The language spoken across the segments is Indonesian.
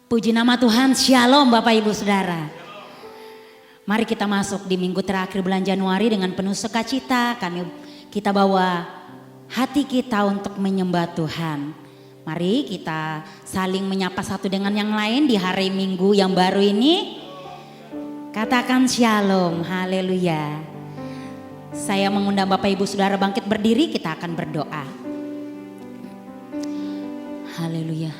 Puji nama Tuhan, Shalom Bapak Ibu Saudara. Mari kita masuk di minggu terakhir bulan Januari dengan penuh sukacita. Kita bawa hati kita untuk menyembah Tuhan. Mari kita saling menyapa satu dengan yang lain di hari Minggu yang baru ini. Katakan Shalom, haleluya. Saya mengundang Bapak Ibu Saudara bangkit berdiri, kita akan berdoa. Haleluya.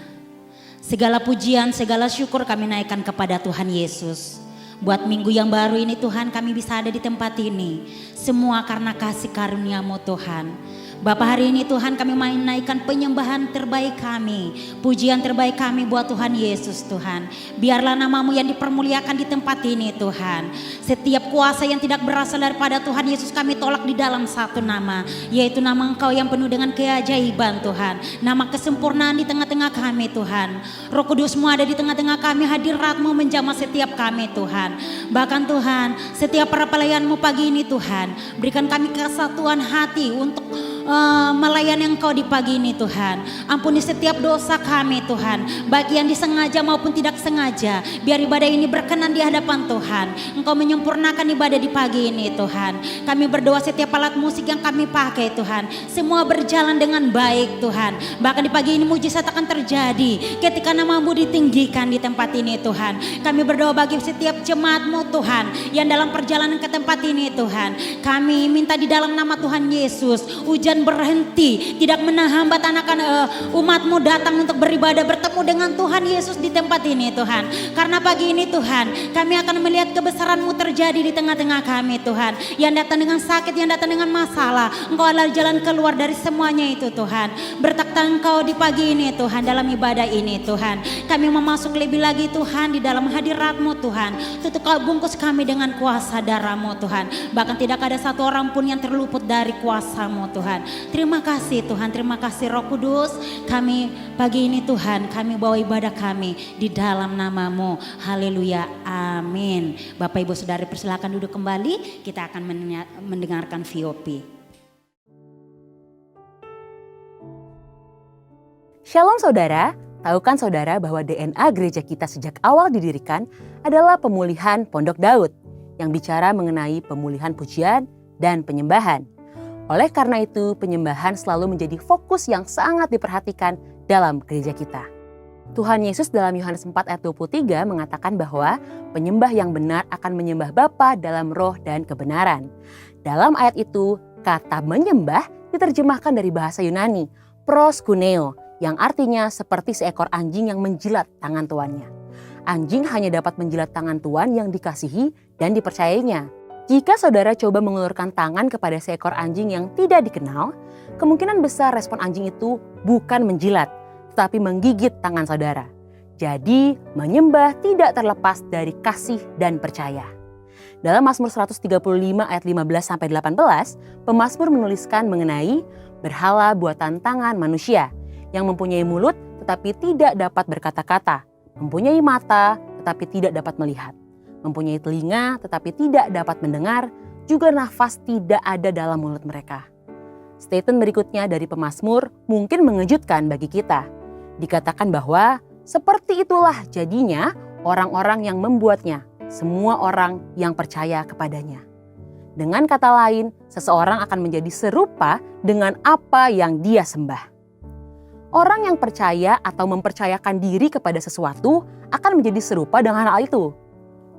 Segala pujian, segala syukur kami naikkan kepada Tuhan Yesus. Buat minggu yang baru ini Tuhan, kami bisa ada di tempat ini. Semua karena kasih karunia-Mu Tuhan. Bapak, hari ini Tuhan kami menaikkan penyembahan terbaik kami, pujian terbaik kami buat Tuhan Yesus Tuhan. Biarlah nama-Mu yang dipermuliakan di tempat ini Tuhan. Setiap kuasa yang tidak berasal daripada Tuhan Yesus kami tolak di dalam satu nama, yaitu nama Engkau yang penuh dengan keajaiban Tuhan. Nama kesempurnaan di tengah-tengah kami Tuhan. Roh Kudus-Mu ada di tengah-tengah kami, hadirat-Mu menjamah setiap kami Tuhan. Bahkan Tuhan, setiap perpelayan-Mu pagi ini Tuhan, berikan kami kesatuan hati untuk melayani Engkau di pagi ini Tuhan. Ampuni setiap dosa kami Tuhan, baik yang disengaja maupun tidak sengaja. Biar ibadah ini berkenan di hadapan Tuhan. Engkau menyempurnakan ibadah di pagi ini Tuhan. Kami berdoa setiap alat musik yang kami pakai Tuhan, semua berjalan dengan baik Tuhan. Bahkan di pagi ini mujizat akan terjadi ketika nama-Mu ditinggikan di tempat ini Tuhan. Kami berdoa bagi setiap jemaat-Mu Tuhan yang dalam perjalanan ke tempat ini Tuhan. Kami minta di dalam nama Tuhan Yesus, hujan berhenti, tidak menahambat umat-Mu datang untuk beribadah bertemu dengan Tuhan Yesus di tempat ini Tuhan. Karena pagi ini Tuhan, kami akan melihat kebesaran-Mu terjadi di tengah-tengah kami Tuhan. Yang datang dengan sakit, yang datang dengan masalah, Engkau adalah jalan keluar dari semuanya itu Tuhan. Bertakta Engkau di pagi ini Tuhan, dalam ibadah ini Tuhan. Kami memasuk lebih lagi Tuhan di dalam hadirat-Mu Tuhan. Tutup bungkus kami dengan kuasa darah-Mu Tuhan. Bahkan tidak ada satu orang pun yang terluput dari kuasa-Mu Tuhan. Terima kasih Tuhan, terima kasih Roh Kudus. Kami pagi ini Tuhan, kami bawa ibadah kami di dalam nama-Mu. Haleluya, amin. Bapak Ibu Saudari persilakan duduk kembali. Kita akan mendengarkan VOP. Shalom saudara, tahukan saudara bahwa DNA gereja kita sejak awal didirikan adalah pemulihan Pondok Daud yang bicara mengenai pemulihan pujian dan penyembahan. Oleh karena itu, penyembahan selalu menjadi fokus yang sangat diperhatikan dalam gereja kita. Tuhan Yesus dalam Yohanes 4 ayat 23 mengatakan bahwa penyembah yang benar akan menyembah Bapa dalam roh dan kebenaran. Dalam ayat itu, kata menyembah diterjemahkan dari bahasa Yunani, proskuneo, yang artinya seperti seekor anjing yang menjilat tangan tuannya. Anjing hanya dapat menjilat tangan tuan yang dikasihi dan dipercayainya. Jika saudara coba mengulurkan tangan kepada seekor anjing yang tidak dikenal, kemungkinan besar respon anjing itu bukan menjilat, tetapi menggigit tangan saudara. Jadi, menyembah tidak terlepas dari kasih dan percaya. Dalam Mazmur 135 ayat 15-18, pemazmur menuliskan mengenai berhala buatan tangan manusia yang mempunyai mulut tetapi tidak dapat berkata-kata, mempunyai mata tetapi tidak dapat melihat, mempunyai telinga tetapi tidak dapat mendengar, juga nafas tidak ada dalam mulut mereka. Statement berikutnya dari pemazmur mungkin mengejutkan bagi kita. Dikatakan bahwa seperti itulah jadinya orang-orang yang membuatnya, semua orang yang percaya kepadanya. Dengan kata lain, seseorang akan menjadi serupa dengan apa yang dia sembah. Orang yang percaya atau mempercayakan diri kepada sesuatu akan menjadi serupa dengan hal itu.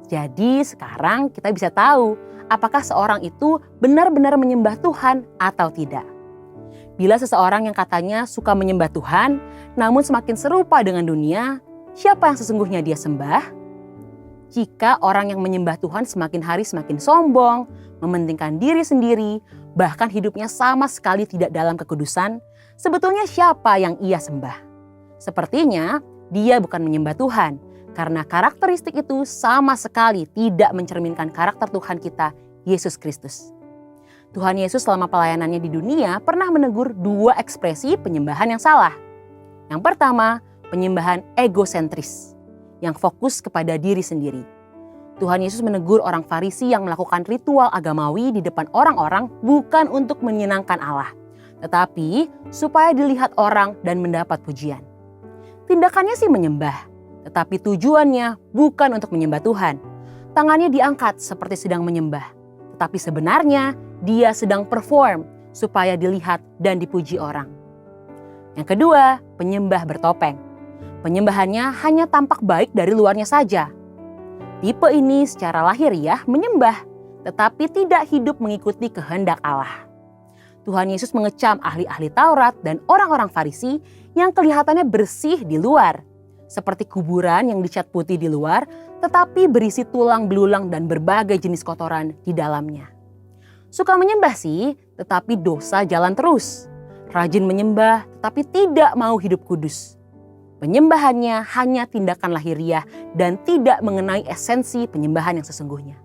Jadi sekarang kita bisa tahu apakah seorang itu benar-benar menyembah Tuhan atau tidak. Bila seseorang yang katanya suka menyembah Tuhan, namun semakin serupa dengan dunia, siapa yang sesungguhnya dia sembah? Jika orang yang menyembah Tuhan semakin hari semakin sombong, mementingkan diri sendiri, bahkan hidupnya sama sekali tidak dalam kekudusan, sebetulnya siapa yang ia sembah? Sepertinya dia bukan menyembah Tuhan, karena karakteristik itu sama sekali tidak mencerminkan karakter Tuhan kita, Yesus Kristus. Tuhan Yesus selama pelayanannya di dunia pernah menegur dua ekspresi penyembahan yang salah. Yang pertama, penyembahan egosentris, yang fokus kepada diri sendiri. Tuhan Yesus menegur orang Farisi yang melakukan ritual agamawi di depan orang-orang bukan untuk menyenangkan Allah, tetapi supaya dilihat orang dan mendapat pujian. Tindakannya sih menyembah, tetapi tujuannya bukan untuk menyembah Tuhan. Tangannya diangkat seperti sedang menyembah, tetapi sebenarnya dia sedang perform supaya dilihat dan dipuji orang. Yang kedua, penyembah bertopeng. Penyembahannya hanya tampak baik dari luarnya saja. Tipe ini secara lahiriah menyembah, tetapi tidak hidup mengikuti kehendak Allah. Tuhan Yesus mengecam ahli-ahli Taurat dan orang-orang Farisi yang kelihatannya bersih di luar, seperti kuburan yang dicat putih di luar, tetapi berisi tulang belulang dan berbagai jenis kotoran di dalamnya. Suka menyembah sih, tetapi dosa jalan terus. Rajin menyembah, tetapi tidak mau hidup kudus. Penyembahannya hanya tindakan lahiriah dan tidak mengenai esensi penyembahan yang sesungguhnya.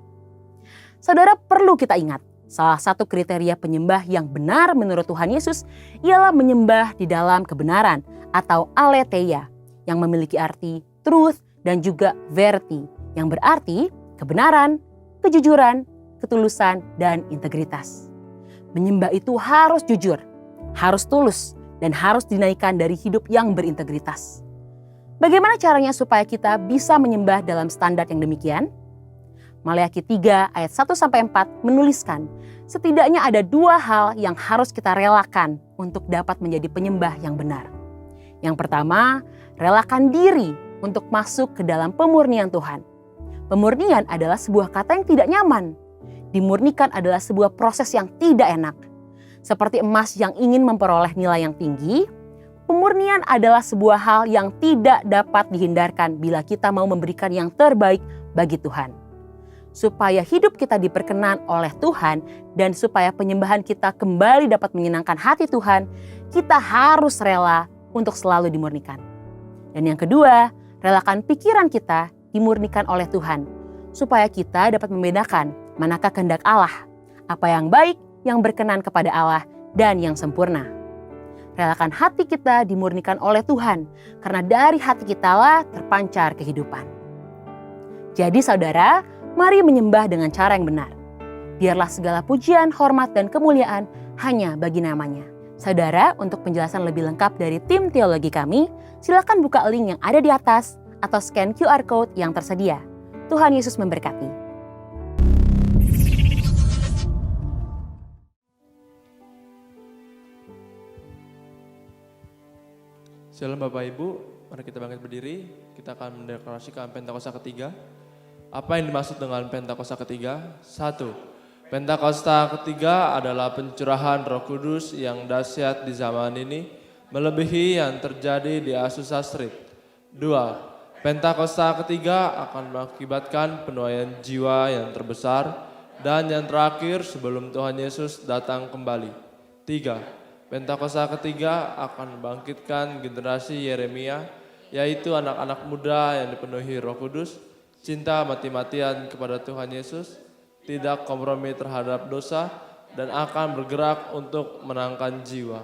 Saudara, perlu kita ingat, salah satu kriteria penyembah yang benar menurut Tuhan Yesus ialah menyembah di dalam kebenaran atau aletheia yang memiliki arti truth dan juga verity yang berarti kebenaran, kejujuran, ketulusan, dan integritas. Menyembah itu harus jujur, harus tulus, dan harus dinaikkan dari hidup yang berintegritas. Bagaimana caranya supaya kita bisa menyembah dalam standar yang demikian? Maleakhi 3 ayat 1-4 menuliskan, setidaknya ada 2 hal yang harus kita relakan untuk dapat menjadi penyembah yang benar. Yang pertama, relakan diri untuk masuk ke dalam pemurnian Tuhan. Pemurnian adalah sebuah kata yang tidak nyaman. Dimurnikan adalah sebuah proses yang tidak enak. Seperti emas yang ingin memperoleh nilai yang tinggi, pemurnian adalah sebuah hal yang tidak dapat dihindarkan bila kita mau memberikan yang terbaik bagi Tuhan. Supaya hidup kita diperkenan oleh Tuhan dan supaya penyembahan kita kembali dapat menyenangkan hati Tuhan, kita harus rela untuk selalu dimurnikan. Dan yang kedua, relakan pikiran kita dimurnikan oleh Tuhan, supaya kita dapat membedakan manakah kehendak Allah, apa yang baik, yang berkenan kepada Allah, dan yang sempurna. Relakan hati kita dimurnikan oleh Tuhan, karena dari hati kita lah terpancar kehidupan. Jadi saudara, mari menyembah dengan cara yang benar. Biarlah segala pujian, hormat, dan kemuliaan hanya bagi namanya. Saudara, untuk penjelasan lebih lengkap dari tim teologi kami, silakan buka link yang ada di atas atau scan QR Code yang tersedia. Tuhan Yesus memberkati. Shalom Bapak Ibu, mari kita bangkit berdiri, kita akan mendeklarasikan Pentakosta ketiga. Apa yang dimaksud dengan Pentakosta ketiga? 1. Pentakosta ketiga adalah pencurahan Roh Kudus yang dahsyat di zaman ini, melebihi yang terjadi di Azusa Street. 2. Pentakosta ketiga akan mengakibatkan penuaian jiwa yang terbesar dan yang terakhir sebelum Tuhan Yesus datang kembali. 3. Pentakosta ketiga akan membangkitkan generasi Yeremia, yaitu anak-anak muda yang dipenuhi Roh Kudus, cinta mati-matian kepada Tuhan Yesus, tidak kompromi terhadap dosa, dan akan bergerak untuk menangkan jiwa.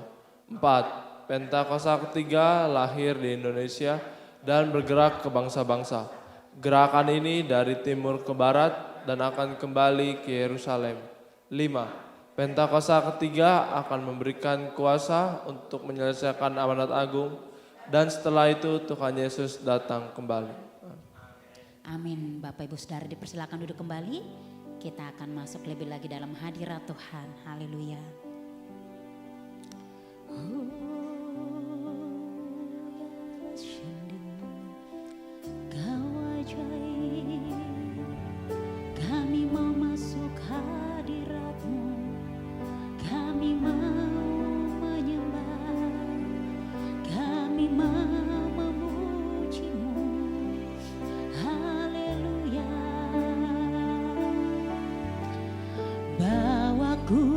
4. Pentakosta ketiga lahir di Indonesia dan bergerak ke bangsa-bangsa. Gerakan ini dari timur ke barat dan akan kembali ke Yerusalem. 5. Pentakosta ketiga akan memberikan kuasa untuk menyelesaikan amanat agung dan setelah itu Tuhan Yesus datang kembali. Amin. Bapak Ibu Saudara dipersilakan duduk kembali. Kita akan masuk lebih lagi dalam hadirat Tuhan. Haleluya. Kau ajaib, kami mau masuk hadirat-Mu. Kami mau menyembah, kami mau memuji-Mu. Haleluya. Bawaku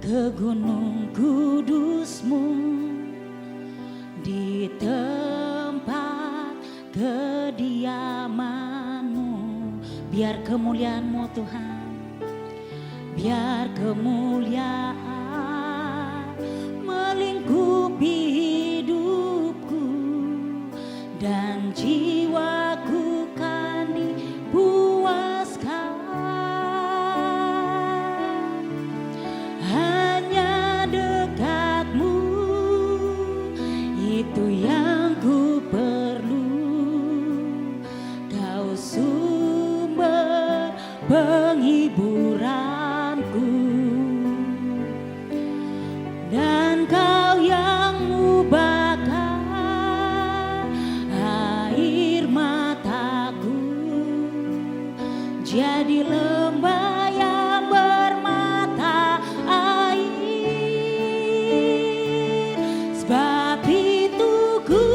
ke gunung kudus-Mu, di tempat kediaman-Mu. Biar kemuliaan-Mu Tuhan, biar kemuliaan melingkupi hidupku dan jiwaku kan dipuaskan. Hanya dekat-Mu itu yang ku penghiburanku, dan Kau yang ubahkan air mataku jadi lembah yang bermata air. Sebab itu ku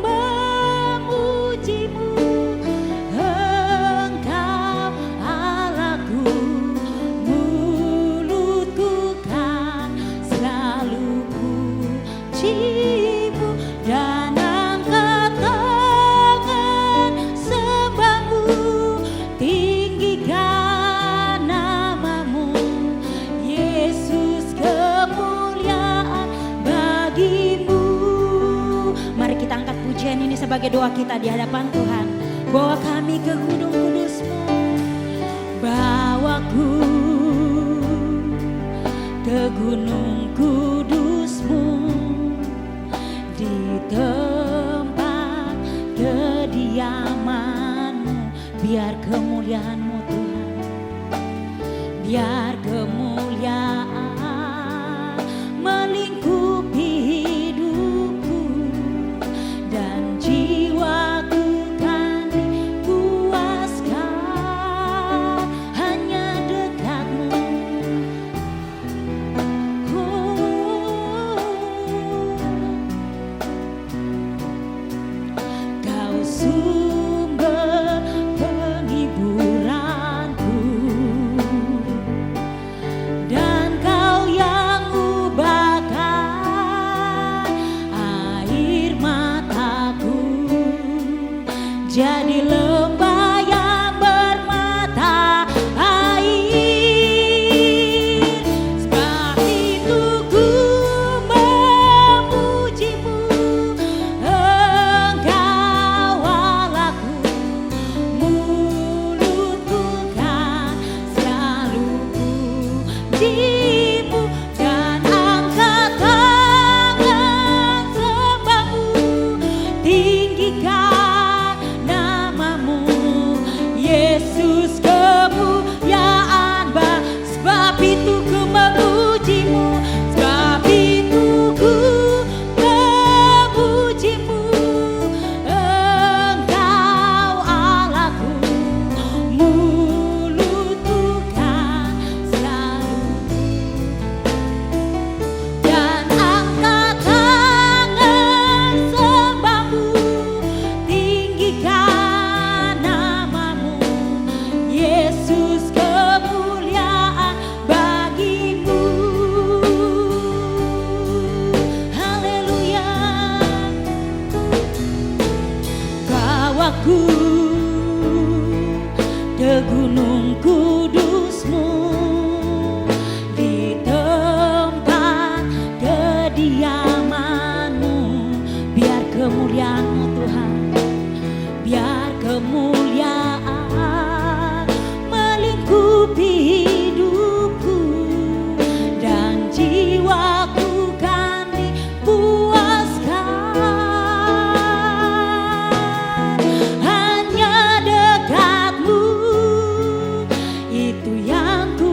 memujimu, Engkau Allahku. Mulutku kan selalu pujimu, dan angkat tangan sembahmu, tinggikan namamu, Yesus, kemuliaan bagimu. Mari kita angkat pujian ini sebagai doa kita di hadapan Tuhan. Bawa kami ke gunung kudus-Mu, bawaku ke gunung kudus-Mu, di tempat kediaman-Mu. Biar kemuliaan-Mu Tuhan, biar kemuliaan melingkupi hidupku, dan jiwaku kan dipuaskan hanya dekat-Mu. Kau sumber penghiburanku, dan Kau yang ubahkan air mataku jadi lembah yang bermata air. Sebab itu ku memujimu, Engkau Allahku. Mulutku kan selalu pujimu, dan angkat tangan sembahmu, tinggikan namamu, Yesus, kemuliaan sebab itu ku memujimu, sebab itu ku memujimu, Engkau Allahku. Mulutku kan selalu, dan angkat tangan sembahmu, tinggikan namamu, Yesus, kemuliaan bagimu. Haleluya. Bawaku ke gunung kudus-Mu, di tempat kediaman-Mu. Biar kemuliaan-Mu Tuhan, biar kemuliaan melingkupi hidupku, dan jiwaku kan dipuaskan hanya dekat-Mu. Itu yang ku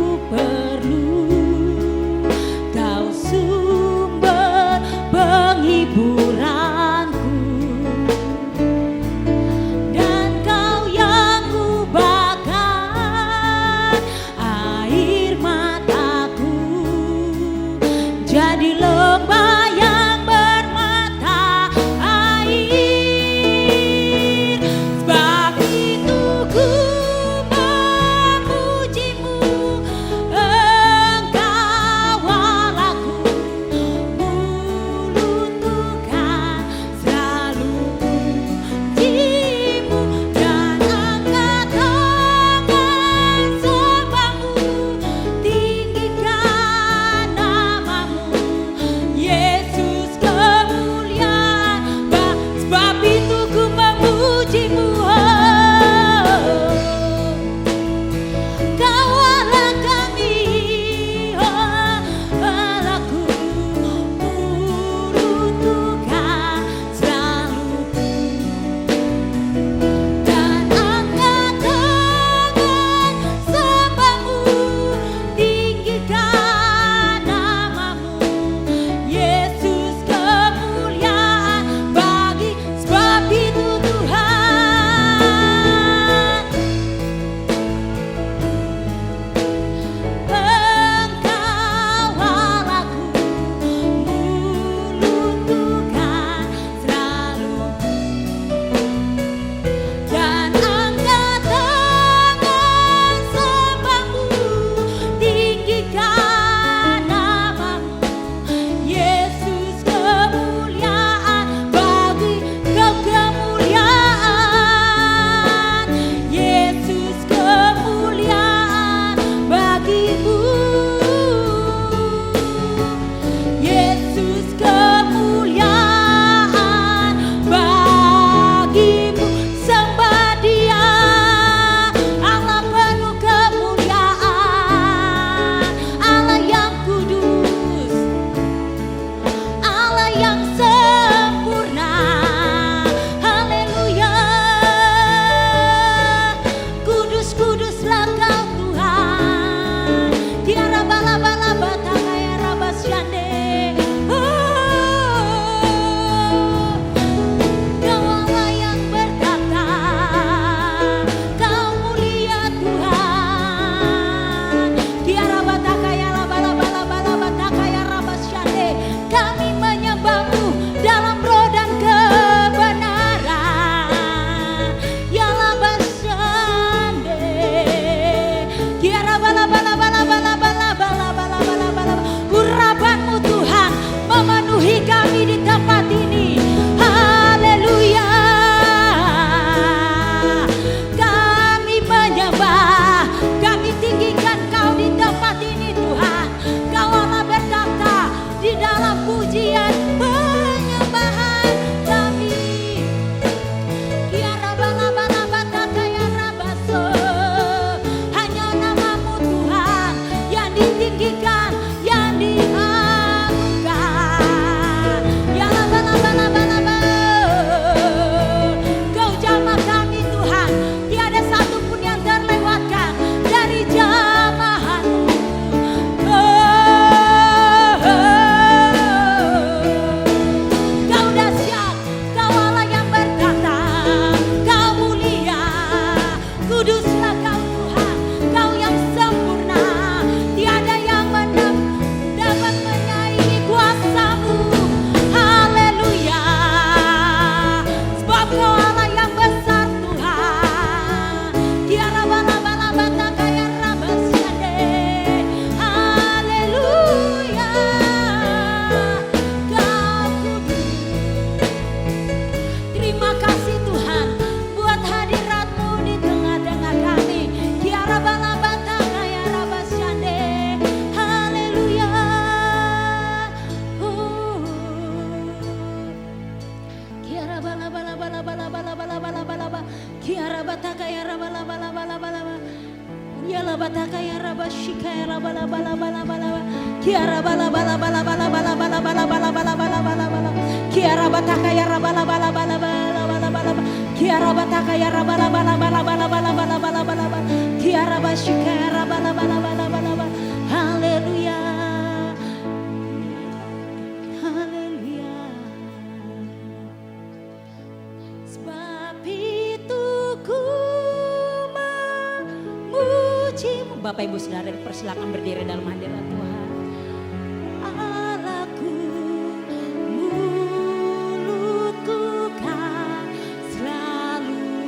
Ya la bataka ya rabashika ya la bala bala bala bala. Kiara bala bala bala bala bala bala bala bala bala bala bala bala. Kiara bataka ya rabala bala bala bala bala bala. Kiara bataka ya rabala bala bala bala bala bala bala bala. Kiara bashika ya rabala bala bala bala bala. Haleluya. Haleluya. Sebab itu ku memujimu. Bapak Ibu Saudara dipersilakan berdiri dalam hadirat Tuhan. Allahku, mulutku kan selalu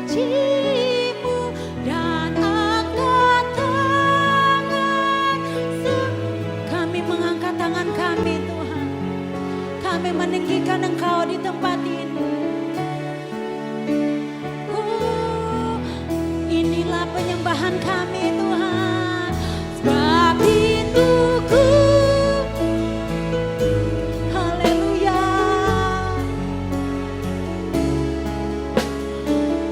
pujimu dan angkat tangan. Kami mengangkat tangan kami Tuhan. Kami meninggikan Engkau di tempat ini. Inilah penyembahan kami Tuhan. Sebab itu ku, haleluya,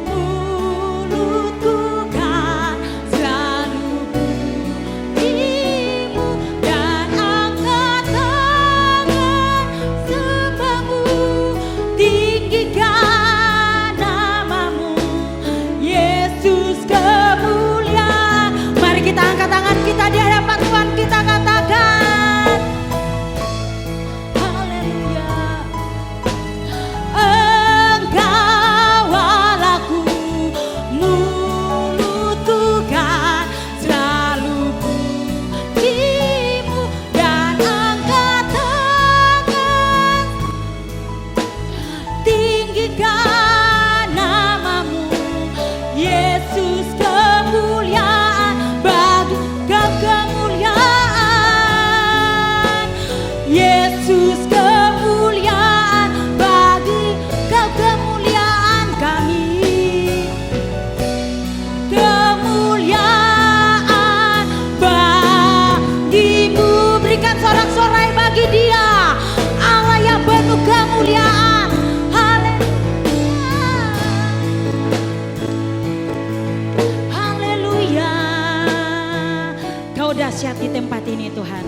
mulutku kan selalu pujimu dan angkat tangan sembahmu, tinggikan namamu Yesus kemuliaan. Mari kita angkat tangan kita di hadapan Tuhan, kita katakan haleluya. Engkau Allahku, mulutku kan selalu pujimu dan angkat tangan, tinggikan namamu Yesus kemuliaan, bagi Kau kemuliaan, Yesus kemuliaan, bagi Kau kemuliaan kami, kemuliaan bagimu. Berikan sorak-sorai bagi Dia, Allah yang penuh kemuliaan. Haleluya. Kau dahsyat di tempat ini Tuhan.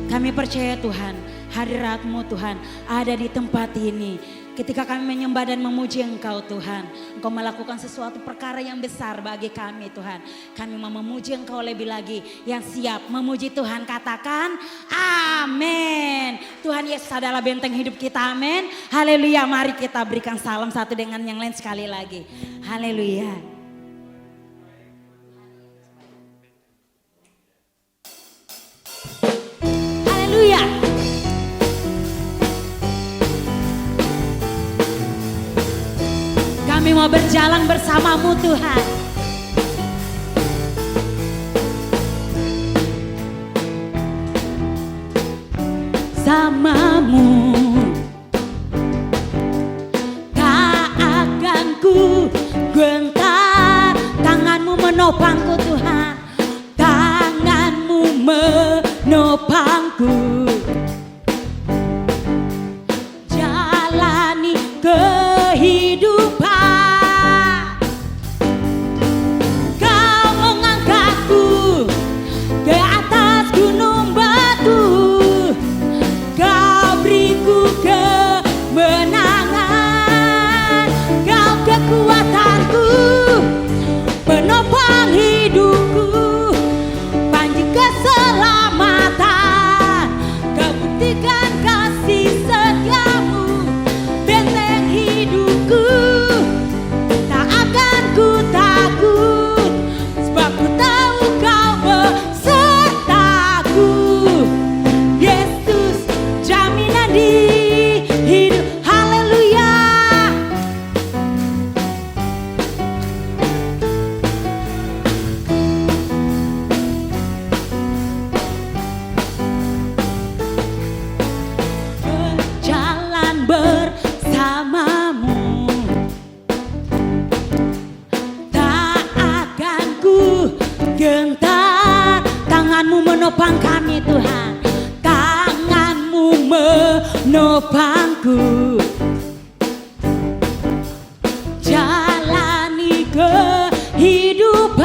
Kami percaya Tuhan, hadirat-Mu Tuhan ada di tempat ini. Ketika kami menyembah dan memuji Engkau Tuhan, Engkau melakukan sesuatu perkara yang besar bagi kami Tuhan. Kami mau memuji Engkau lebih lagi. Yang siap memuji Tuhan katakan amin. Tuhan Yesus adalah benteng hidup kita, amin. Haleluya. Mari kita berikan salam satu dengan yang lain sekali lagi. Haleluya. Haleluya. Kami mau berjalan bersama-Mu Tuhan. Samamu tak akan ku gentar, tangan-Mu menopangku Tuhan, tangan-Mu menopangku, jalani kehidupan. Kau mengangkatku ke atas gunung batu, Kau beriku kemenangan, Kau kekuatanku, penopang hidupku, panji keselamatan. Kau buktikan kasih setiamu, benteng hidupku. Tak akan ku takut, sebab ku tahu Kau besertaku. Yesus jaminan di hidup. Haleluya. Berjalan bersamamu, tak akan ku gentar, tangan-Mu menopang kami Tuhan, tangan-Mu menopangku, jalani kehidupan.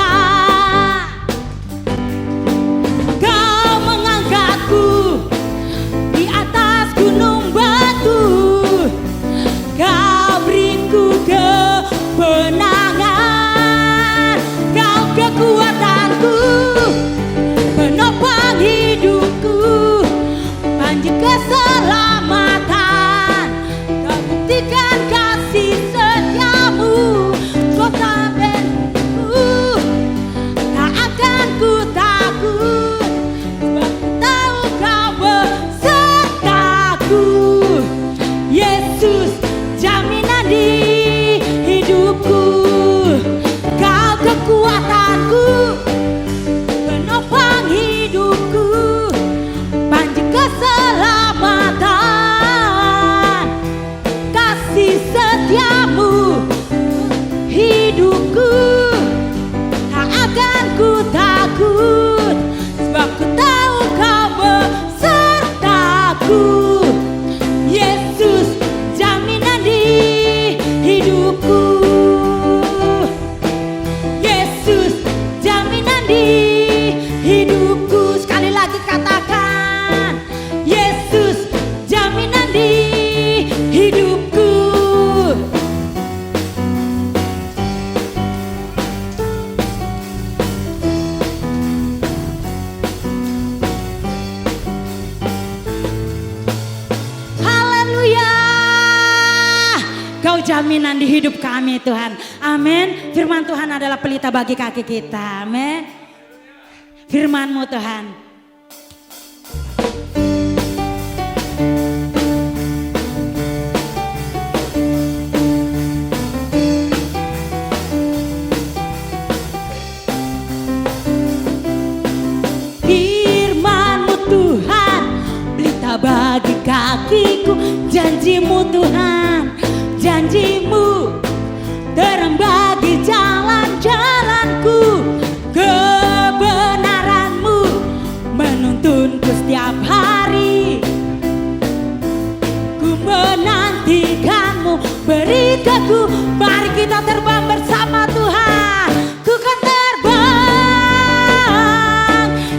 kekuatanku, penopang hidupku, panji keselamatan, kasih setiamu hidupku. Tak akan ku takut, sebab ku tahu kau besertaku. Yesus jaminan di hidupku. Yesus jaminan di hidupku. Sekali lagi katakan, Yesus jaminan di hidupku. Haleluya. Kau jaminan di hidup kami Tuhan. Amin. Firman Tuhan adalah pelita bagi kaki kita. Amin. Firman-Mu Tuhan. Firman-Mu Tuhan, pelita bagi kakiku. Janji-Mu Tuhan, janji-Mu terang bagi jalan-jalanku. Kebenaran-Mu menuntunku setiap hari. Ku menantikan-Mu, beritaku. Mari kita terbang bersama Tuhan. Ku kan terbang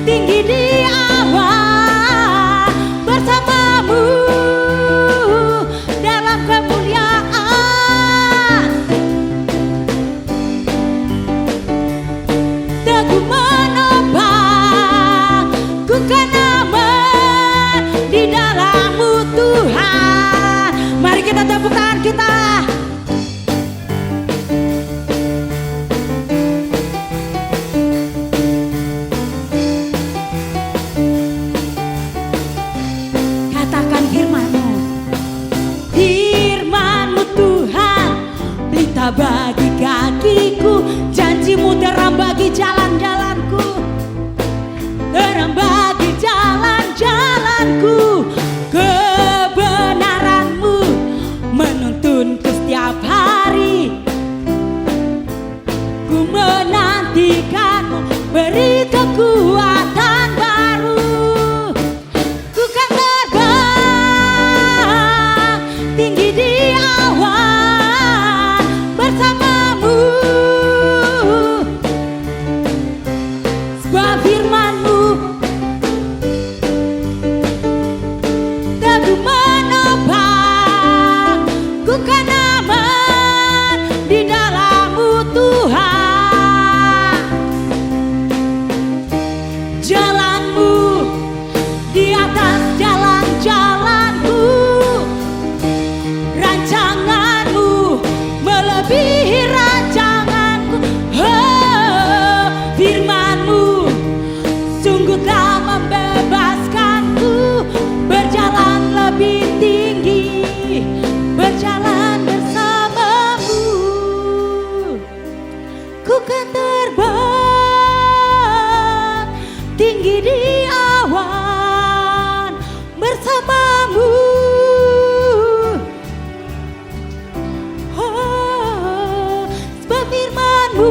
tinggi di awan bersama-Mu dalam kemuliaan. Teguh menopang, ku kan aman di dalam-Mu Tuhan. Mari kita tepuk tangan kita. Katakan firman-Mu. Firman-Mu Tuhan, pelita bagi kakiku. Janji-Mu terang bagi jalan-jalanku. Terang bagi jalan-jalanku. Kebenaran-Mu menuntunku setiap hari. Ku menantikan-Mu, beri kekuatan baru. Ku kan terbang tinggi di awan bersama-Mu. Sebab firman-Mu teguh menopang, ku kan aman di dalam-Mu Tuhan. Jalan-Mu di atas jalan-jalanku. Rancangan-Mu melebihi rancanganku. Oh, firman-Mu sungguh telah membebaskanku. Berjalan lebih tinggi, berjalan bersama-Mu. Ku kan terbang tinggi di awan bersama-Mu. Oh, sebab firman-Mu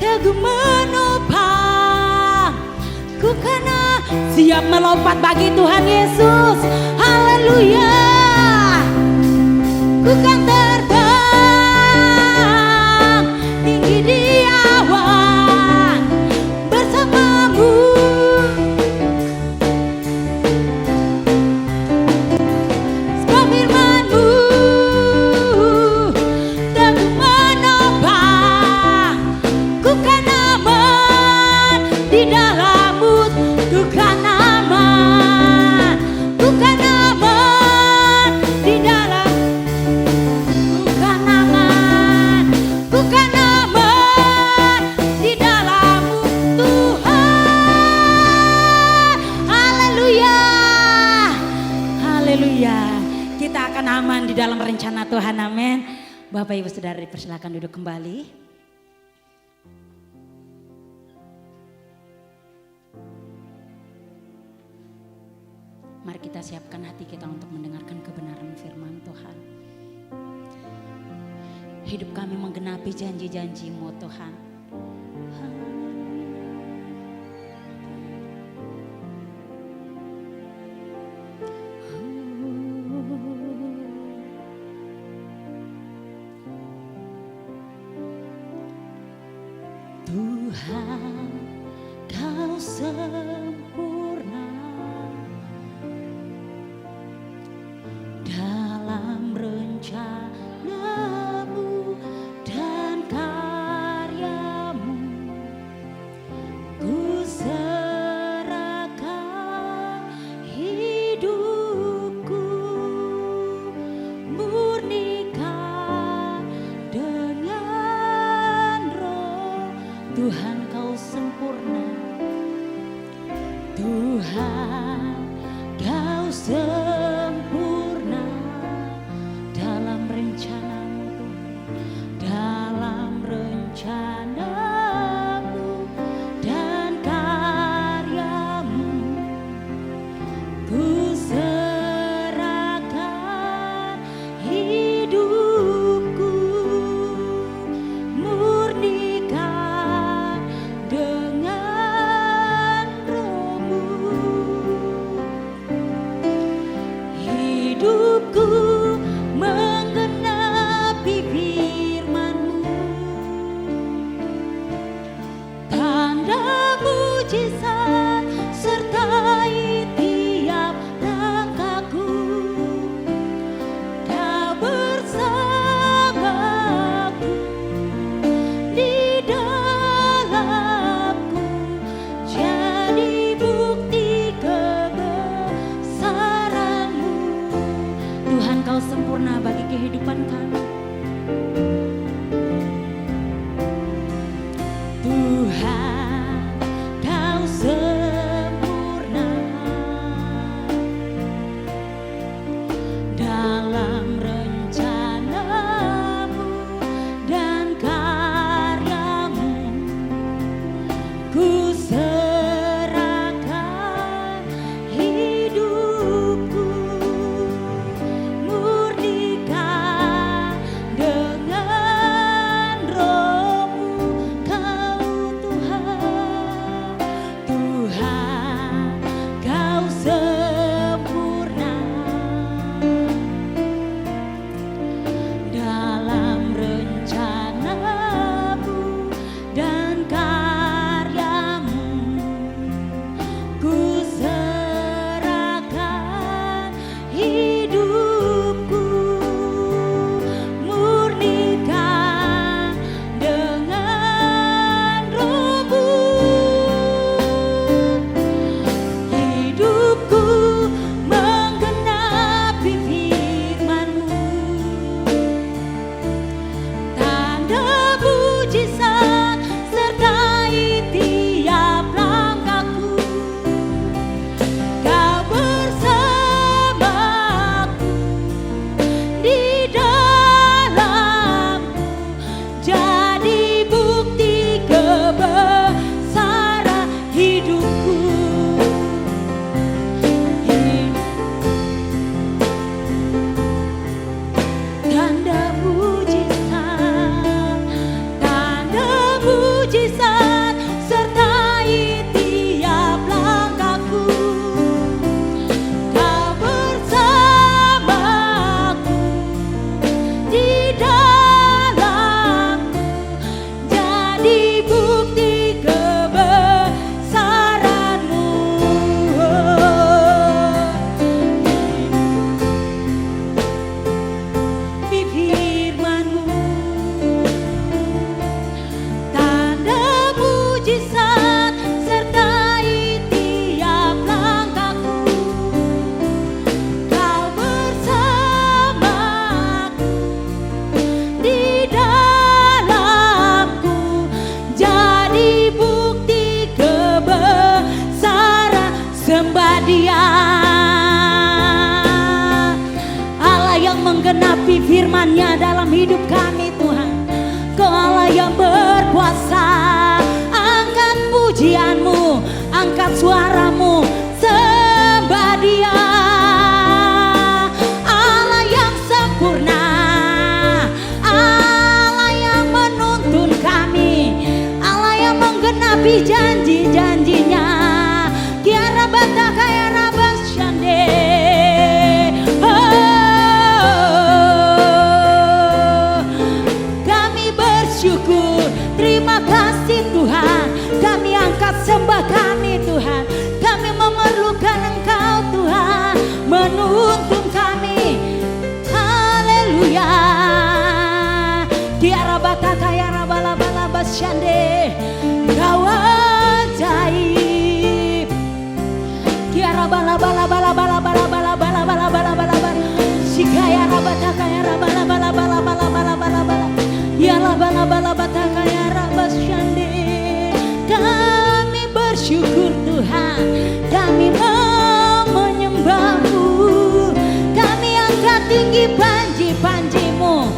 teguh menopang, ku kan siap melompat bagi Tuhan Yesus. Haleluya. Ku kan terbang tinggi di awan bersama-Mu. Sebab firman-Mu teguh menopang, ku kan aman di dalam-Mu. Ku kan aman, ku kan aman di dalam. Bapak Ibu Saudara dipersilakan duduk kembali. Mari kita siapkan hati kita untuk mendengarkan kebenaran firman Tuhan. Hidup kami menggenapi janji-janji-Mu Tuhan. Tuhan, Kau sempurna dalam rencana-Mu dan karya-Mu. Ku serahkan hidupku, murnikan dengan Roh. Tuhan, Kau sempurna. Tuhan, Kau sempurna dalam rencana-Mu, dalam rencana-Mu dan karya-Mu. Ku serahkan hidupku, murnikan dengan Roh-Mu. Hidupku menggenapi firman-Mu, tanda mujizat sertai tiap langkahku. Kau bersamaku di dalamku, jadi bukti kebesaran-Mu. Tuhan, Kau sempurna bagi kehidupan kami. Tuhan, Kau sempurna dalam rencana-Mu dan karya-Mu. Ku serahkan hidupku, murnikan suaramu, sembah Dia. Allah yang sempurna, Allah yang menuntun kami, Allah yang menggenapi janji-janjinya. Kiara bataka ya rabas syande. Kami bersyukur, terima kasih Tuhan. Kami angkat sembah kami Tuhan. Kami memerlukan Engkau Tuhan, menuntun kami. Haleluya. Kiara bataka ya rabala syande. Kau ajaib. Kiara bala bala bala bala bala bala bala bala bala bala bala. Sikaya rabataka ya rabala bala bala bala bala bala bala. Ya la bala bala bataka ya rabas syande. Kami bersyukur Tuhan, kami mau menyembah-Mu. Kami angkat tinggi panji-panji-Mu,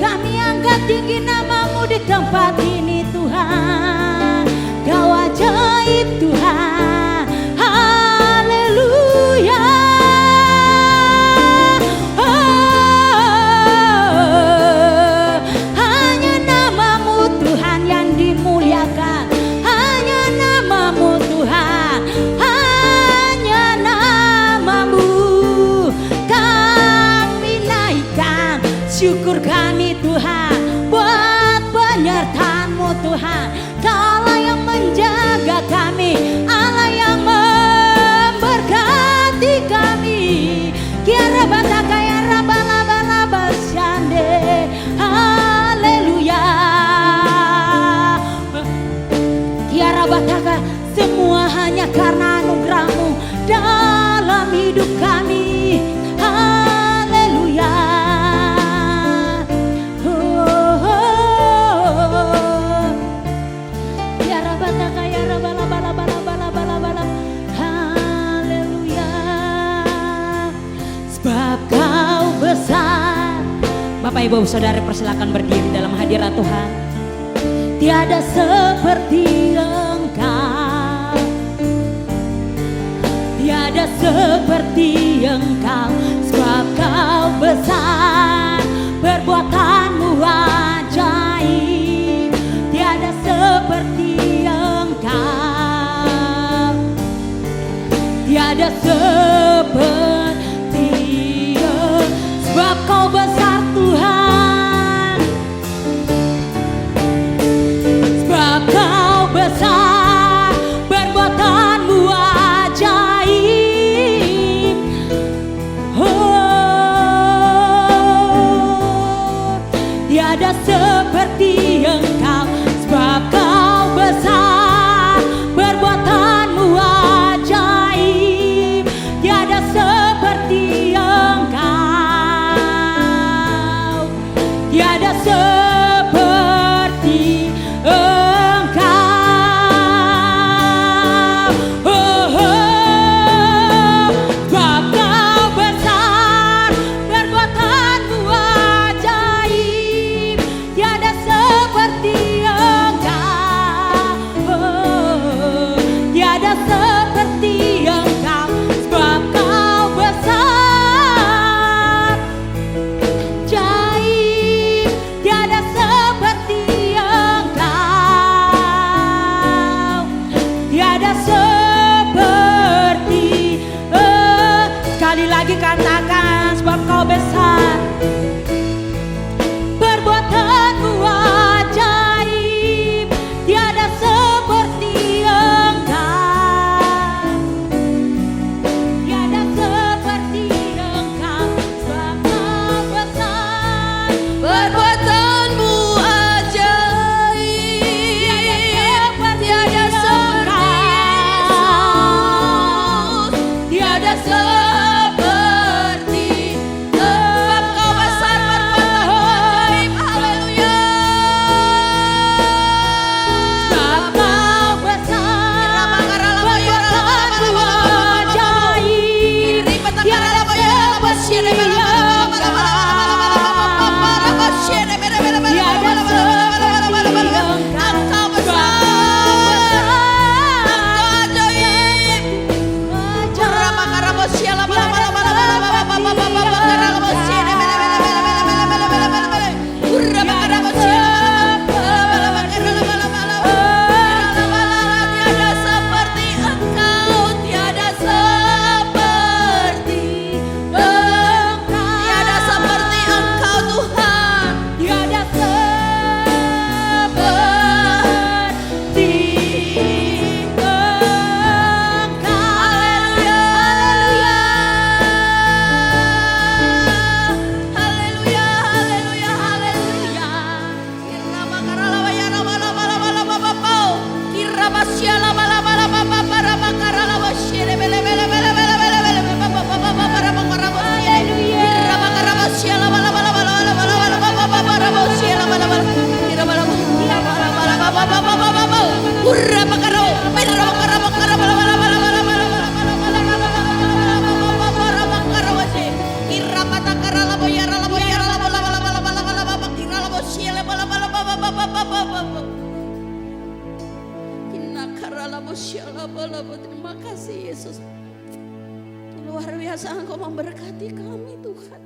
kami angkat tinggi nama-Mu di tempat ini Tuhan. Kau ajaib Tuhan. Haleluya. Hanya nama-Mu Tuhan yang dimuliakan. Hanya nama-Mu Tuhan. Hanya nama-Mu. Kami naikkan syukur kami Tuhan buat penyertaan-Mu Tuhan. Allah yang menjaga kami, Allah yang memberkati kami. Kiara bataka ya rabala bala basyande. Haleluya. Kiara bataka, semua hanya karena anugerah-Mu dalam hidup kami. Haleluya. Kiara bataka ya rabala bala bala bala bala bala. Haleluya. Sebab Kau besar. Bapak Ibu Saudara persilakan berdiri dalam hadirat Tuhan. Tiada seperti Engkau, tiada seperti Engkau. Sebab Kau besar, perbuatan-Mu ajaib. Tiada seperti Engkau, tiada seperti Engkau. Sebab Kau besar Tuhan, sebab Kau besar, perbuatan-Mu ajaib. Oh, tiada Terima kasih Yesus. Luar biasa Engkau memberkati kami Tuhan.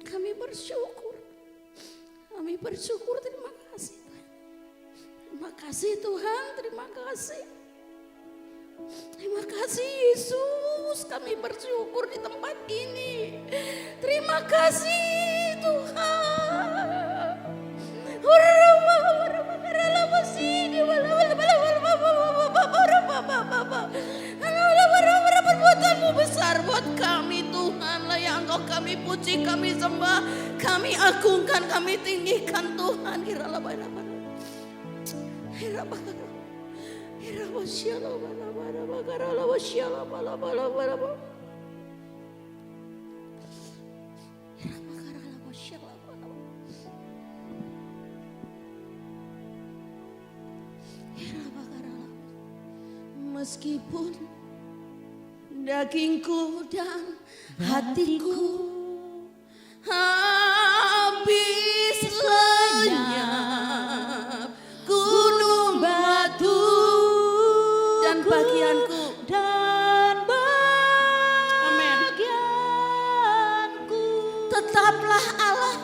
Kami bersyukur. Kami bersyukur, terima kasih. Terima kasih Tuhan, terima kasih. Terima kasih Yesus, kami bersyukur di tempat ini. Terima kasih Tuhan. Perbuatanmu besar buat kami Tuhan. Layak Engkau kami puji, kami sembah, kami agungkan, kami tinggikan Tuhan. Meskipun dagingku dan hatiku habis lenyap, gunung batu dan bagianku tetaplah Allah,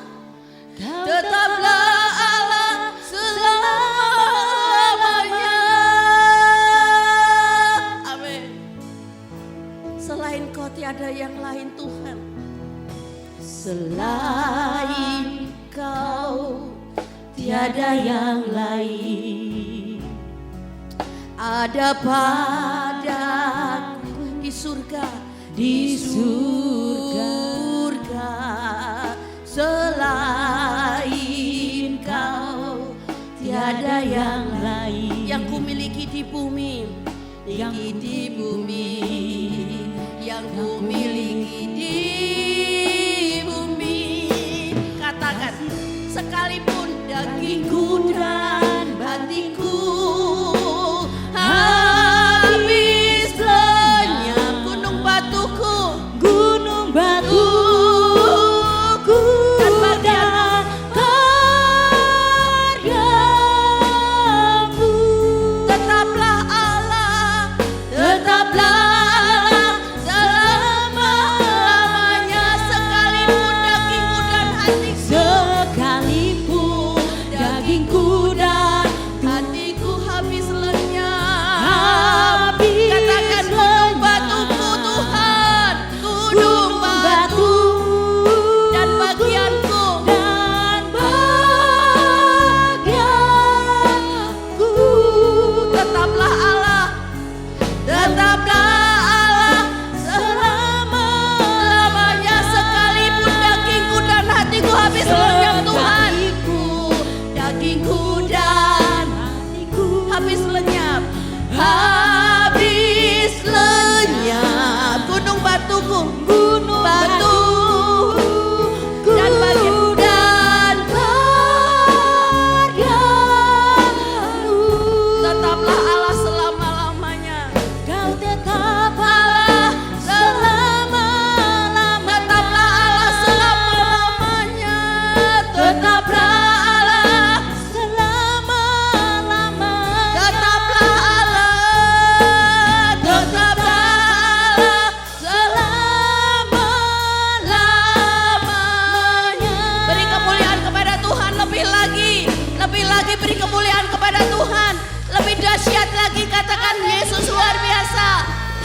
tetaplah Allah selamanya. Amin. Selain Kau tiada yang lain Tuhan. Selain Kau tiada yang lain. Ada padaku di surga, di surga. Selain Kau tiada yang lain. Yang ku miliki di bumi, yang di bumi, yang ku miliki di bumi. Katakan, sekalipun dagingku dan hatiku habis lenyap, gunung batuku, gunung batu. Beri kemuliaan kepada Tuhan. Lebih dahsyat lagi, katakan Yesus luar biasa.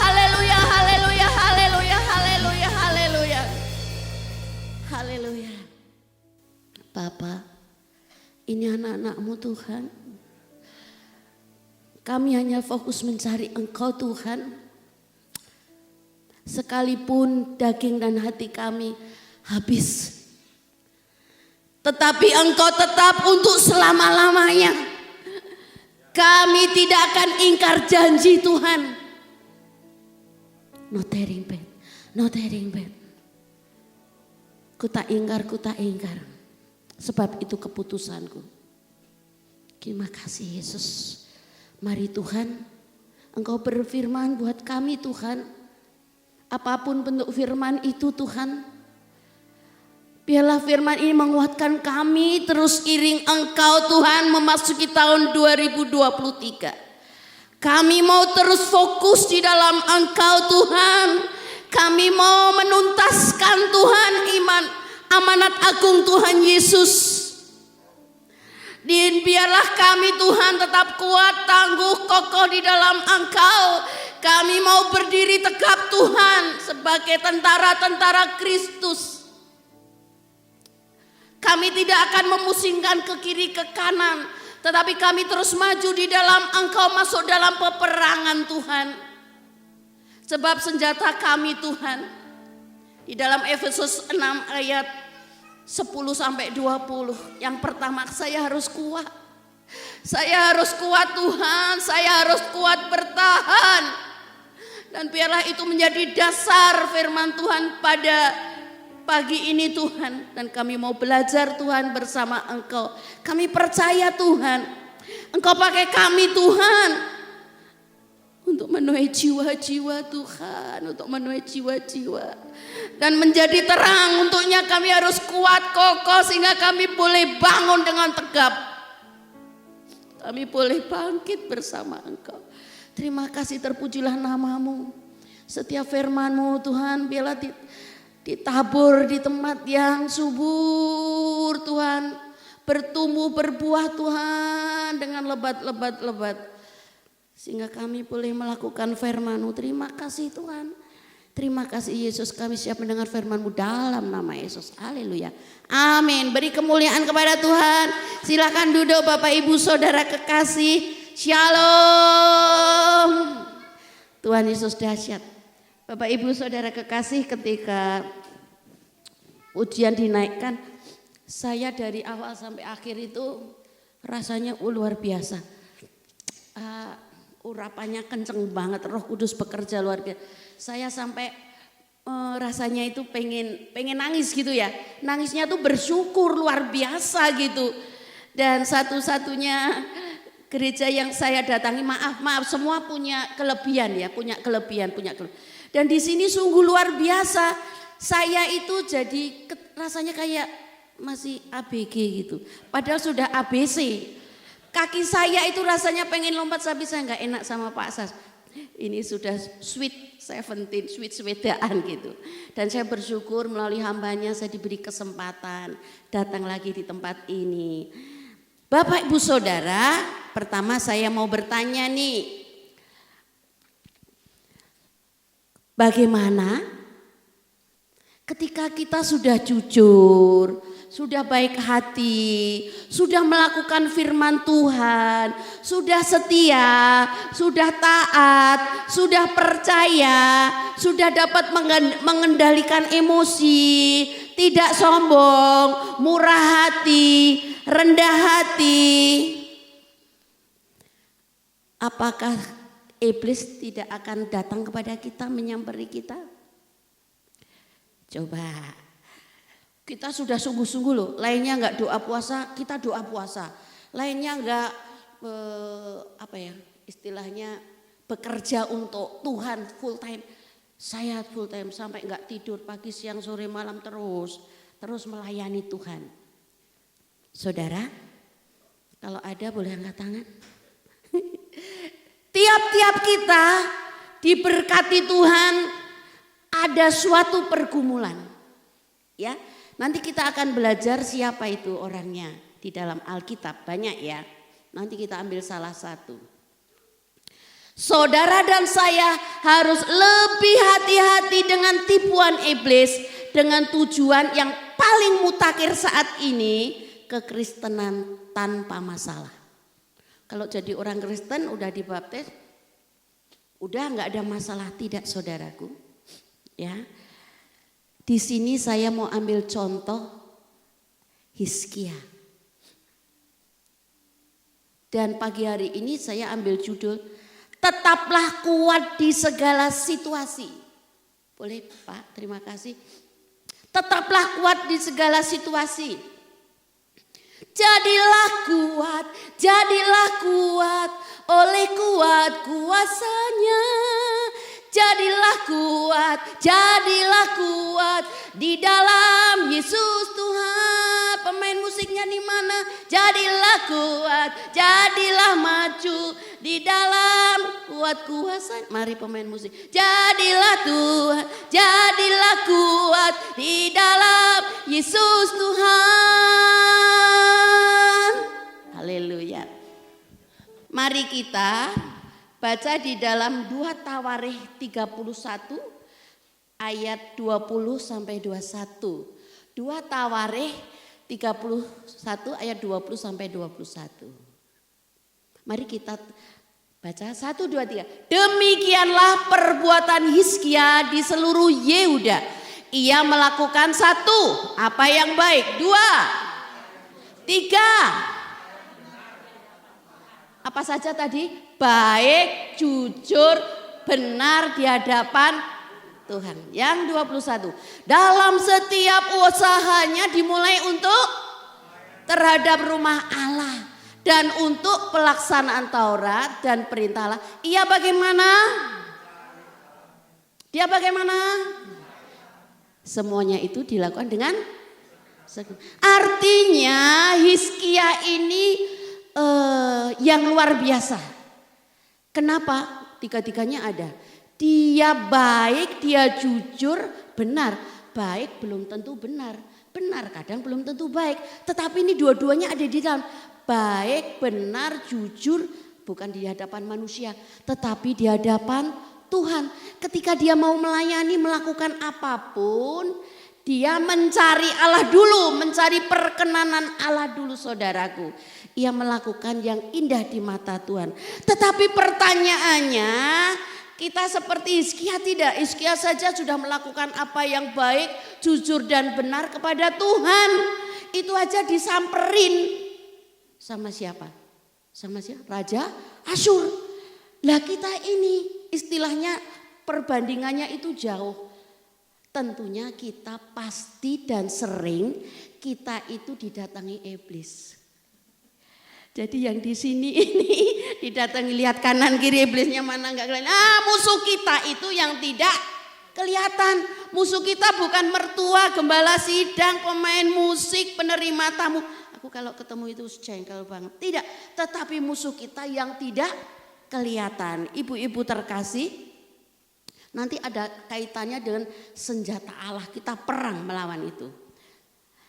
Haleluya, haleluya, haleluya, haleluya, haleluya. Haleluya. Bapa, ini anak-anak-Mu Tuhan. Kami hanya fokus mencari Engkau Tuhan. Sekalipun daging dan hati kami habis, tetapi Engkau tetap untuk selama-lamanya. Kami tidak akan ingkar janji Tuhan. No tearing back, no tearing back. Ku tak ingkar. Sebab itu keputusanku. Terima kasih Yesus. Mari Tuhan, Engkau berfirman buat kami Tuhan. Apapun bentuk firman itu Tuhan, Biarlah firman ini menguatkan kami terus iring Engkau Tuhan memasuki tahun 2023. Kami mau terus fokus di dalam Engkau Tuhan. Kami mau menuntaskan Tuhan amanat agung Tuhan Yesus. Dan biarlah kami Tuhan tetap kuat, tangguh, kokoh di dalam Engkau. Kami mau berdiri tegap Tuhan sebagai tentara-tentara Kristus. Kami tidak akan memusingkan ke kiri ke kanan, tetapi kami terus maju di dalam Engkau, masuk dalam peperangan Tuhan. Sebab senjata kami Tuhan, di dalam Efesus 6 ayat 10-20, yang pertama, saya harus kuat. Saya harus kuat Tuhan, saya harus kuat bertahan. Dan biarlah itu menjadi dasar firman Tuhan pada pagi ini Tuhan. Dan kami mau belajar Tuhan bersama Engkau. Kami percaya Tuhan, Engkau pakai kami Tuhan untuk menuai jiwa-jiwa Tuhan, untuk menuai jiwa-jiwa. Dan menjadi terang untuknya kami harus kuat kokoh sehingga kami boleh bangun dengan tegap. Kami boleh bangkit bersama Engkau. Terima kasih, terpujilah namamu. Setiap firman-Mu Tuhan biarlah ditabur di tempat yang subur Tuhan. Bertumbuh berbuah Tuhan dengan lebat. Sehingga kami boleh melakukan firman-Mu. Terima kasih Tuhan. Terima kasih Yesus, kami siap mendengar firman-Mu dalam nama Yesus. Haleluya. Amin. Beri kemuliaan kepada Tuhan. Silakan duduk Bapak Ibu Saudara kekasih. Shalom. Tuhan Yesus dahsyat. Bapak Ibu Saudara kekasih, ketika ujian dinaikkan, saya dari awal sampai akhir itu rasanya luar biasa. Urapannya kenceng banget, Roh Kudus bekerja luar biasa. Saya sampai rasanya itu pengen nangis gitu ya. Nangisnya tuh bersyukur luar biasa gitu. Dan satu-satunya gereja yang saya datangi, maaf semua punya kelebihan ya, punya kelebihan. Dan di sini sungguh luar biasa. Saya itu jadi rasanya kayak masih ABG gitu. Padahal sudah ABC. Kaki saya itu rasanya pengen lompat, tapi saya nggak enak sama Pak Sas. Ini sudah sweet 17, sweet-sweetaan gitu. Dan saya bersyukur melalui hambanya saya diberi kesempatan datang lagi di tempat ini. Bapak Ibu Saudara, pertama saya mau bertanya nih. Bagaimana ketika kita sudah jujur, sudah baik hati, sudah melakukan firman Tuhan, sudah setia, sudah taat, sudah percaya, sudah dapat mengendalikan emosi, tidak sombong, murah hati, rendah hati. Apakah iblis tidak akan datang kepada kita, menyamperi kita? Coba. Kita sudah sungguh-sungguh loh, lainnya enggak doa puasa, kita doa puasa. Lainnya enggak istilahnya bekerja untuk Tuhan full time. Saya full time sampai enggak tidur pagi, siang, sore, malam terus melayani Tuhan. Saudara, kalau ada boleh angkat tangan. Tiap-tiap kita diberkati Tuhan ada suatu pergumulan. Ya. Nanti kita akan belajar siapa itu orangnya di dalam Alkitab, banyak ya. Nanti kita ambil salah satu. Saudara dan saya harus lebih hati-hati dengan tipuan iblis dengan tujuan yang paling mutakhir saat ini, kekristenan tanpa masalah. Kalau jadi orang Kristen udah dibaptis, udah nggak ada masalah, tidak saudaraku, ya. Di sini saya mau ambil contoh Hizkia. Dan pagi hari ini saya ambil judul, tetaplah kuat di segala situasi. Boleh Pak, terima kasih. Tetaplah kuat di segala situasi. Jadilah kuat oleh kuat kuasanya. jadilah kuat di dalam Yesus Tuhan. Pemain musiknya di mana? Jadilah kuat, jadilah maju di dalam kuat kuasa. Mari pemain musik. Jadilah Tuhan, jadilah kuat di dalam Yesus Tuhan. Haleluya. Mari kita baca di dalam 2 Tawarikh 31 ayat 20 sampai 21. 2 Tawarikh 31 ayat 20 sampai 21. Mari kita baca 1, 2, 3. Demikianlah perbuatan Hizkia di seluruh Yehuda. Ia melakukan 1, apa yang baik. 2, 3. Apa saja tadi? Baik, jujur, benar di hadapan Tuhan. Yang 21. Dalam setiap usahanya dimulai untuk terhadap rumah Allah dan untuk pelaksanaan Taurat dan perintah Allah. Ia bagaimana? Dia bagaimana? Semuanya itu dilakukan dengan artinya Hizkia ini yang luar biasa. Kenapa? Tiga-tiganya ada. Dia baik, dia jujur, benar. Baik belum tentu benar. Benar kadang belum tentu baik. Tetapi ini dua-duanya ada di dalam. Baik, benar, jujur, bukan di hadapan manusia. Tetapi di hadapan Tuhan. Ketika dia mau melayani, melakukan apapun, dia mencari Allah dulu, mencari perkenanan Allah dulu saudaraku. Ia melakukan yang indah di mata Tuhan. Tetapi pertanyaannya, kita seperti Hizkia tidak. Hizkia saja sudah melakukan apa yang baik, jujur dan benar kepada Tuhan. Itu aja disamperin. Sama siapa? Sama siapa? Raja Asyur. Lah kita ini istilahnya perbandingannya itu jauh. Tentunya kita pasti dan sering kita itu didatangi iblis. Jadi yang di sini ini didatangi, lihat kanan kiri iblisnya mana enggak kelihatan. Musuh kita itu yang tidak kelihatan. Musuh kita bukan mertua, gembala sidang, pemain musik, penerima tamu. Aku kalau ketemu itu jengkel banget. Tidak, tetapi musuh kita yang tidak kelihatan. Ibu-ibu terkasih, nanti ada kaitannya dengan senjata Allah. Kita perang melawan itu.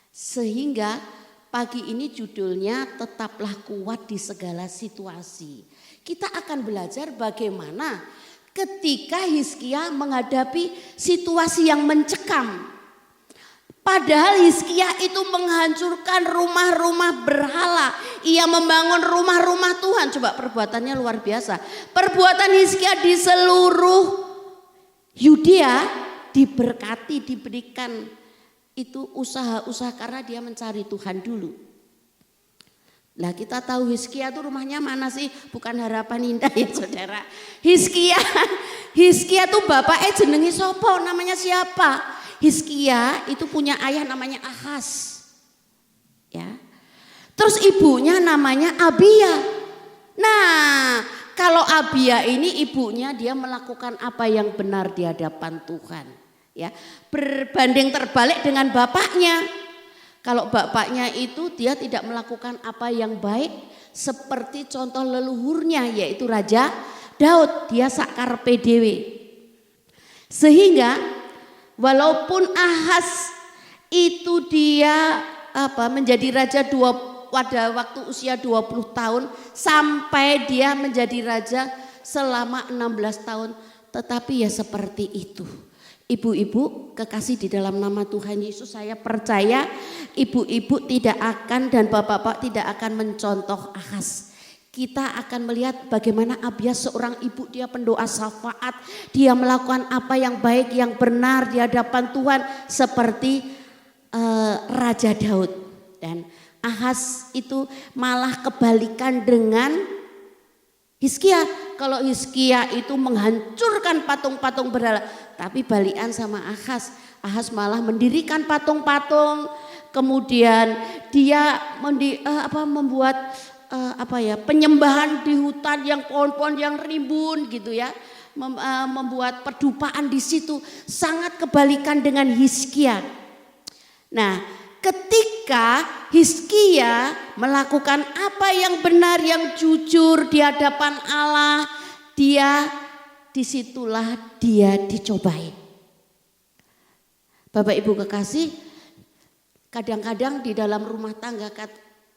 Sehingga pagi ini judulnya tetaplah kuat di segala situasi. Kita akan belajar bagaimana ketika Hizkia menghadapi situasi yang mencekam. Padahal Hizkia itu menghancurkan rumah-rumah berhala. Ia membangun rumah-rumah Tuhan. Coba perbuatannya luar biasa. Perbuatan Hizkia di seluruh Yudea diberkati, diberikan itu usaha-usaha karena dia mencari Tuhan dulu. Nah kita tahu Hizkia itu rumahnya mana sih? Bukan Harapan Indah ya saudara. Hizkia tuh bapaknya jenenge sopo, namanya siapa? Hizkia itu punya ayah namanya Ahaz. Ya. Terus ibunya namanya Abia. Nah, kalau Abia ini ibunya dia melakukan apa yang benar di hadapan Tuhan. Ya, berbanding terbalik dengan bapaknya. Kalau bapaknya itu dia tidak melakukan apa yang baik seperti contoh leluhurnya yaitu Raja Daud, dia sakarpe dewe. Sehingga walaupun Ahaz itu dia menjadi raja pada waktu usia 20 tahun sampai dia menjadi raja selama 16 tahun, tetapi ya seperti itu. Ibu-ibu kekasih di dalam nama Tuhan Yesus, saya percaya ibu-ibu tidak akan dan bapak-bapak tidak akan mencontoh Ahaz. Kita akan melihat bagaimana Abia seorang ibu, dia pendoa syafaat, dia melakukan apa yang baik, yang benar di hadapan Tuhan seperti Raja Daud. Dan Ahaz itu malah kebalikan dengan Hizkia. Kalau Hizkia itu menghancurkan patung-patung berhala, tapi balikan sama Ahaz. Ahaz malah mendirikan patung-patung, kemudian dia membuat penyembahan di hutan yang pohon-pohon yang rimbun gitu ya. membuat perdupaan di situ, sangat kebalikan dengan Hizkia. Nah, ketika Hizkia melakukan apa yang benar, yang jujur di hadapan Allah, disitulah dia dicobai. Bapak Ibu kekasih, kadang-kadang di dalam rumah tangga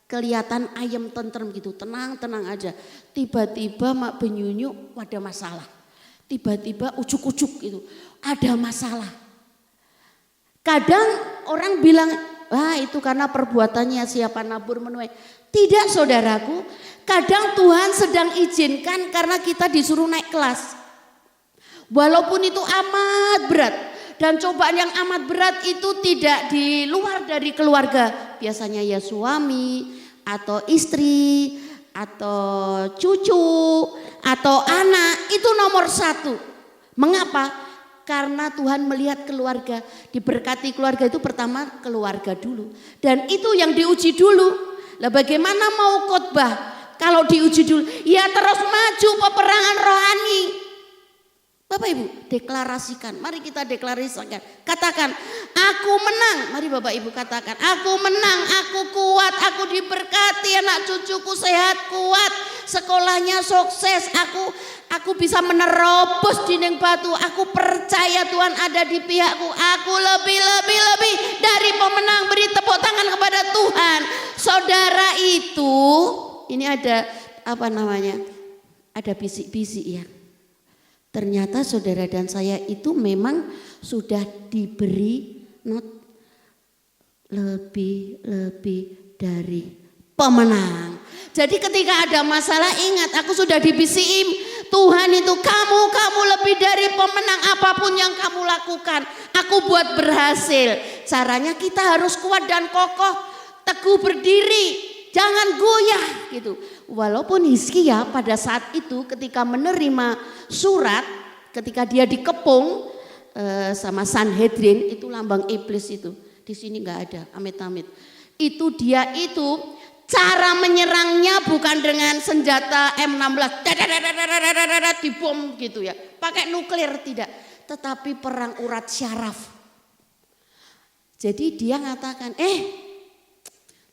kelihatan ayam tentrem gitu, tenang-tenang aja. Tiba-tiba mak benyunyu ada masalah. Tiba-tiba ujuk-ujuk gitu, ada masalah. Kadang orang bilang, wah itu karena perbuatannya siapa nabur menuai. Tidak saudaraku, kadang Tuhan sedang izinkan karena kita disuruh naik kelas. Walaupun itu amat berat. Dan cobaan yang amat berat itu tidak di luar dari keluarga. Biasanya ya suami atau istri atau cucu atau anak, itu nomor satu. Mengapa? Karena Tuhan melihat keluarga. Diberkati keluarga itu pertama keluarga dulu. Dan itu yang diuji dulu. Lah bagaimana mau khotbah kalau diuji dulu? Ya terus maju peperangan rohani. Bapak Ibu deklarasikan, mari kita deklarasikan, katakan aku menang, mari Bapak Ibu katakan aku menang, aku kuat, aku diberkati, anak cucuku sehat kuat, sekolahnya sukses, aku bisa menerobos dinding batu, aku percaya Tuhan ada di pihakku, aku lebih dari pemenang, beri tepuk tangan kepada Tuhan. Saudara itu, ini ada ada bisik-bisik ya. Ternyata saudara dan saya itu memang sudah diberi not lebih dari pemenang. Jadi ketika ada masalah ingat aku sudah dibisikin Tuhan itu kamu lebih dari pemenang, apapun yang kamu lakukan aku buat berhasil. Caranya kita harus kuat dan kokoh, teguh berdiri, jangan goyah gitu. Walaupun Hizkia pada saat itu ketika menerima surat, ketika dia dikepung sama Sanhedrin, itu lambang iblis itu. Di sini nggak ada, amit-amit. Itu dia itu cara menyerangnya bukan dengan senjata M16 dibom gitu ya, pakai nuklir tidak, tetapi perang urat syaraf. Jadi dia ngatakan,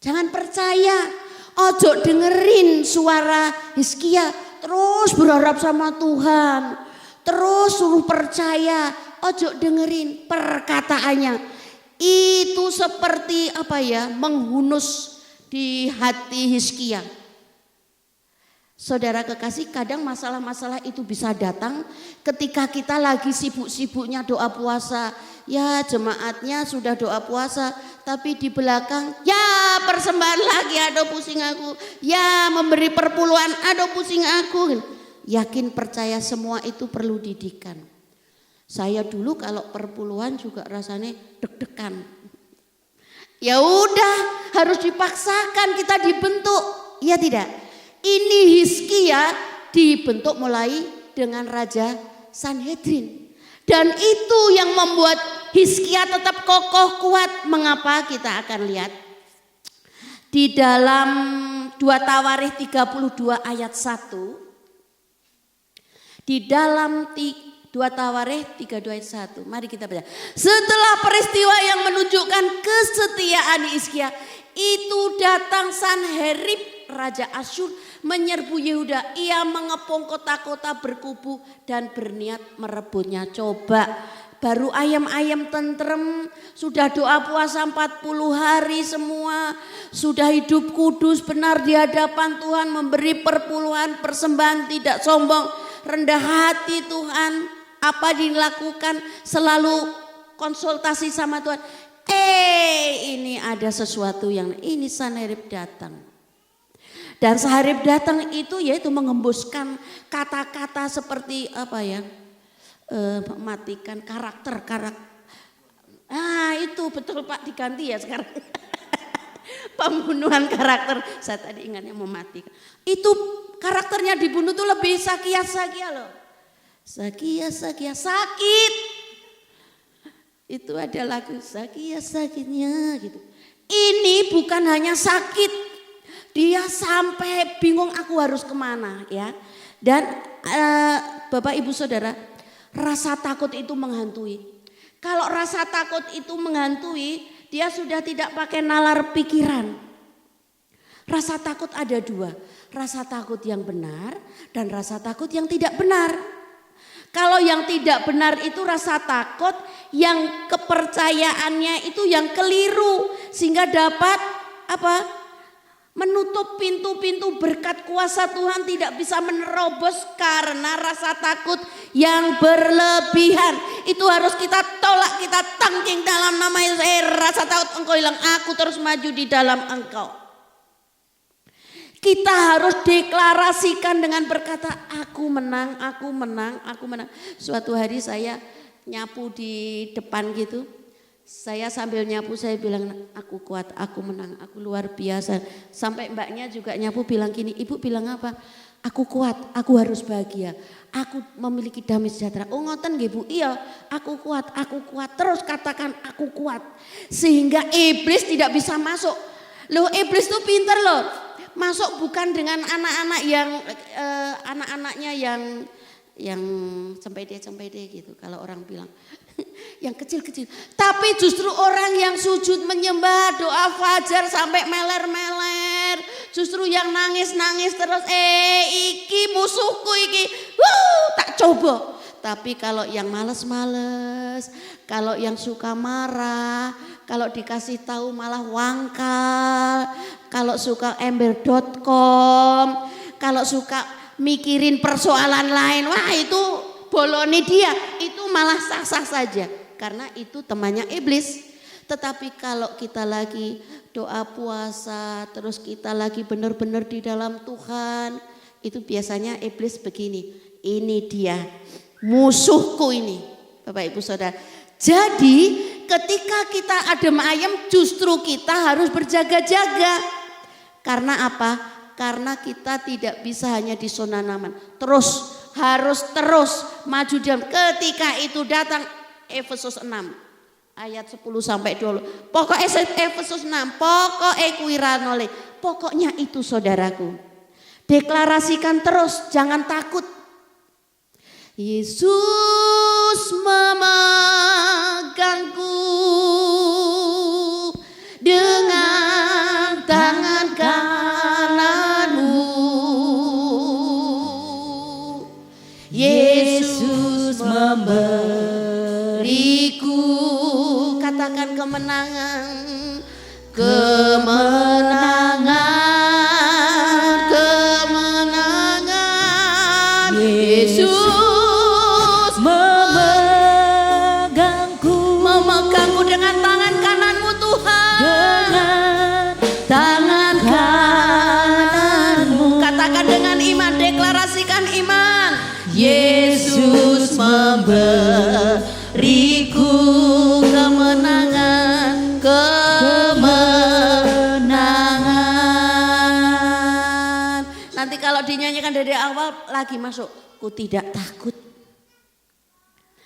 jangan percaya. Ojo dengerin suara Hizkia, terus berharap sama Tuhan, terus suruh percaya, ojo dengerin perkataannya. Itu seperti menghunus di hati Hizkia. Saudara kekasih, kadang masalah-masalah itu bisa datang ketika kita lagi sibuk-sibuknya doa puasa. Ya jemaatnya sudah doa puasa, tapi di belakang ya persembahan lagi, aduh pusing aku. Ya memberi perpuluhan, aduh pusing aku. Yakin percaya semua itu perlu didikan. Saya dulu kalau perpuluhan juga rasanya deg-degan. Ya udah harus dipaksakan kita dibentuk, ya tidak. Ini Hizkia dibentuk mulai dengan Raja Sanhedrin. Dan itu yang membuat Hizkia tetap kokoh kuat. Mengapa? Kita akan lihat. Di dalam 2 Tawarikh 32 ayat 1. Di dalam 2 Tawarikh 32 ayat 1. Mari kita baca. Setelah peristiwa yang menunjukkan kesetiaan Hizkia, itu datang Sanherib Raja Asyur menyerbu Yehuda. Ia mengepung kota-kota berkubu dan berniat merebutnya. Coba baru ayam-ayam tentrem, sudah doa puasa 40 hari semua, sudah hidup kudus benar di hadapan Tuhan, memberi perpuluhan, persembahan, tidak sombong, rendah hati Tuhan. Apa dilakukan? Selalu konsultasi sama Tuhan. Ini ada sesuatu yang ini Sanherib datang. Dan Sanherib datang itu yaitu mengembuskan kata-kata seperti mematikan karakter. Itu betul Pak, diganti ya sekarang. Pembunuhan karakter. Saya tadi ingatnya mematikan. Itu karakternya dibunuh tuh lebih Sakia loh. Sakia sakit. Itu ada lagu Sakia sakitnya gitu. Ini bukan hanya sakit, Dia sampai bingung aku harus kemana ya. Dan Bapak Ibu Saudara, rasa takut itu menghantui. Kalau rasa takut itu menghantui, dia sudah tidak pakai nalar pikiran. Rasa takut ada dua, rasa takut yang benar dan rasa takut yang tidak benar. Kalau yang tidak benar itu rasa takut yang kepercayaannya itu yang keliru sehingga dapat apa? Menutup pintu-pintu berkat kuasa Tuhan tidak bisa menerobos karena rasa takut yang berlebihan. Itu harus kita tolak, kita tangking dalam nama Yesus. Rasa takut engkau hilang, aku terus maju di dalam engkau. Kita harus deklarasikan dengan berkata, aku menang, aku menang, aku menang. Suatu hari saya nyapu di depan gitu. Saya sambil nyapu saya bilang, aku kuat, aku menang, aku luar biasa. Sampai mbaknya juga nyapu bilang gini, ibu bilang apa? Aku kuat, aku harus bahagia. Aku memiliki damai sejahtera. Oh ngoten nggih Bu, iya aku kuat, aku kuat. Terus katakan aku kuat. Sehingga iblis tidak bisa masuk. Loh iblis tuh pinter loh. Masuk bukan dengan anak-anak yang anak-anaknya yang cempede gitu kalau orang bilang yang kecil-kecil, tapi justru orang yang sujud menyembah doa fajar sampai meler-meler, justru yang nangis-nangis terus iki musuhku iki tak coba. Tapi kalau yang males-males, kalau yang suka marah, kalau dikasih tahu malah wangkal, kalau suka ember.com, kalau suka mikirin persoalan lain, wah itu boloni dia, itu malah sah-sah saja. Karena itu temannya iblis. Tetapi kalau kita lagi doa puasa, terus kita lagi benar-benar di dalam Tuhan, itu biasanya iblis begini, ini dia musuhku ini, Bapak Ibu Saudara. Jadi ketika kita adem ayem justru kita harus berjaga-jaga. Karena apa? Karena kita tidak bisa hanya di zona nyaman. Harus terus maju diam. Ketika itu datang Efesus 6 ayat 10 sampai 20. Pokoknya Efesus 6, pokoknya kuiranole. Pokoknya itu saudaraku. Deklarasikan terus, jangan takut. Yesus memegangku dengan tangan kananmu. Yesus memberiku, katakan kemenangan, kemenangan, kemenangan. Yesus memegangku dengan tangan kananmu Tuhan, dengan tangan kananmu. Katakan dengan iman, deklarasikan iman. Yesus memberiku kemenangan, kemenangan. Nanti kalau dinyanyikan dari awal lagi masuk, ku tidak takut.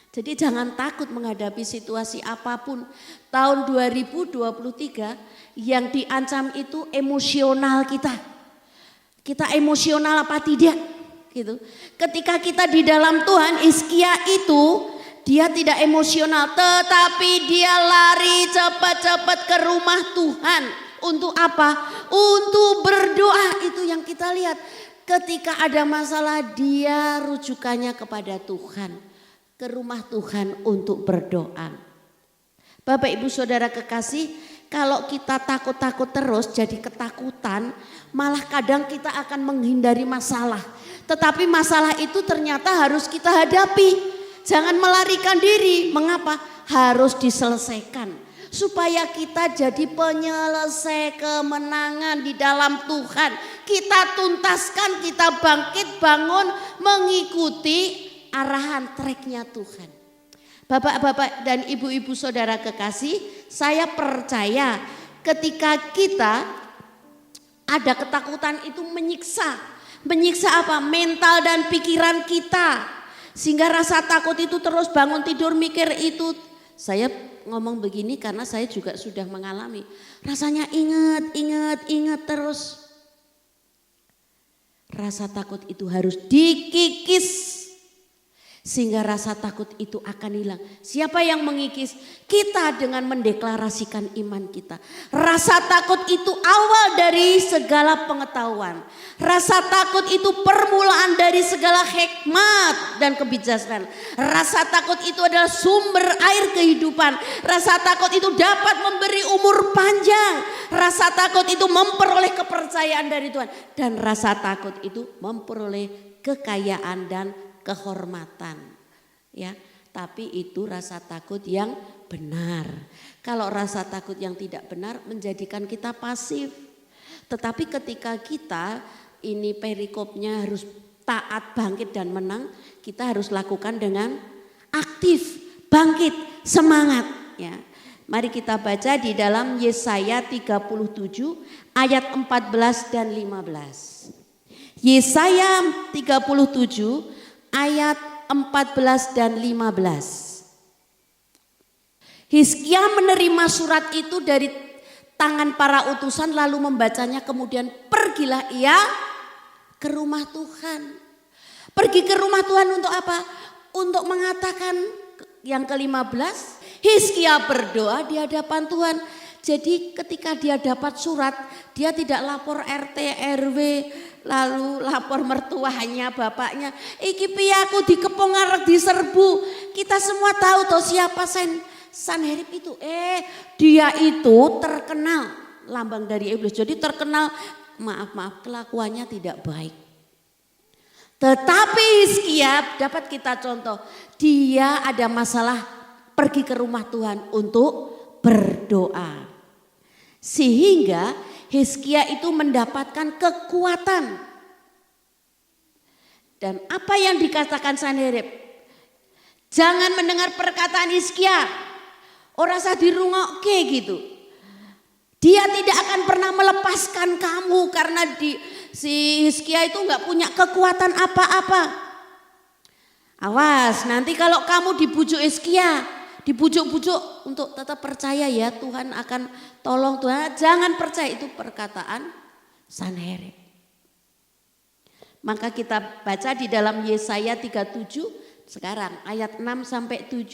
Jadi jangan takut menghadapi situasi apapun. Tahun 2023 yang diancam itu emosional kita. Kita emosional apa tidak? Gitu. Ketika kita di dalam Tuhan, Hizkia itu dia tidak emosional, tetapi dia lari cepat-cepat ke rumah Tuhan. Untuk apa? Untuk berdoa. Itu yang kita lihat. Ketika ada masalah dia rujukannya kepada Tuhan. Ke rumah Tuhan untuk berdoa. Bapak Ibu Saudara kekasih, kalau kita takut-takut terus jadi ketakutan, malah kadang kita akan menghindari masalah. Tetapi masalah itu ternyata harus kita hadapi. Jangan melarikan diri. Mengapa? Harus diselesaikan. Supaya kita jadi penyelesai kemenangan di dalam Tuhan. Kita tuntaskan, kita bangkit, bangun, mengikuti arahan treknya Tuhan. Bapak-bapak dan ibu-ibu saudara kekasih, saya percaya ketika kita ada ketakutan itu menyiksa. Menyiksa apa? Mental dan pikiran kita. Sehingga rasa takut itu terus bangun tidur mikir itu. Saya ngomong begini karena saya juga sudah mengalami. Rasanya ingat terus. rasa takut itu harus dikikis. Sehingga rasa takut itu akan hilang. Siapa yang mengikis? Kita dengan mendeklarasikan iman kita. Rasa takut itu awal dari segala pengetahuan. Rasa takut itu permulaan dari segala hikmat dan kebijaksanaan. Rasa takut itu adalah sumber air kehidupan. Rasa takut itu dapat memberi umur panjang. Rasa takut itu memperoleh kepercayaan dari Tuhan. Dan rasa takut itu memperoleh kekayaan dan kehormatan, ya. Tapi itu rasa takut yang benar. Kalau rasa takut yang tidak benar menjadikan kita pasif. Tetapi ketika kita ini perikopnya harus taat, bangkit dan menang, kita harus lakukan dengan aktif, bangkit, semangat, ya. Mari kita baca di dalam Yesaya 37 ayat 14 dan 15. Yesaya 37 ayat 14 dan 15. Hizkia menerima surat itu dari tangan para utusan lalu membacanya, kemudian pergilah ia ke rumah Tuhan. Pergi ke rumah Tuhan untuk apa? Untuk mengatakan yang ke-15, Hizkia berdoa di hadapan Tuhan. Jadi ketika dia dapat surat, dia tidak lapor RT, RW, lalu lapor mertuanya, bapaknya. Iki piye aku dikepung arek diserbu. Kita semua tahu toh siapa Sanherib itu. Dia itu terkenal lambang dari iblis. Jadi terkenal, maaf kelakuannya tidak baik. Tetapi Hizkia dapat kita contoh, dia ada masalah pergi ke rumah Tuhan untuk berdoa. Sehingga Hizkia itu mendapatkan kekuatan. Dan apa yang dikatakan Sanherib? Jangan mendengar perkataan Hizkia. Orang sah dirungokke gitu. Dia tidak akan pernah melepaskan kamu karena si Hizkia itu nggak punya kekuatan apa-apa. Awas, nanti kalau kamu dibujuk Hizkia, dibujuk-bujuk untuk tetap percaya ya Tuhan akan tolong Tuhan. Jangan percaya, itu perkataan Sanherib. Maka kita baca di dalam Yesaya 37 sekarang ayat 6 sampai 7.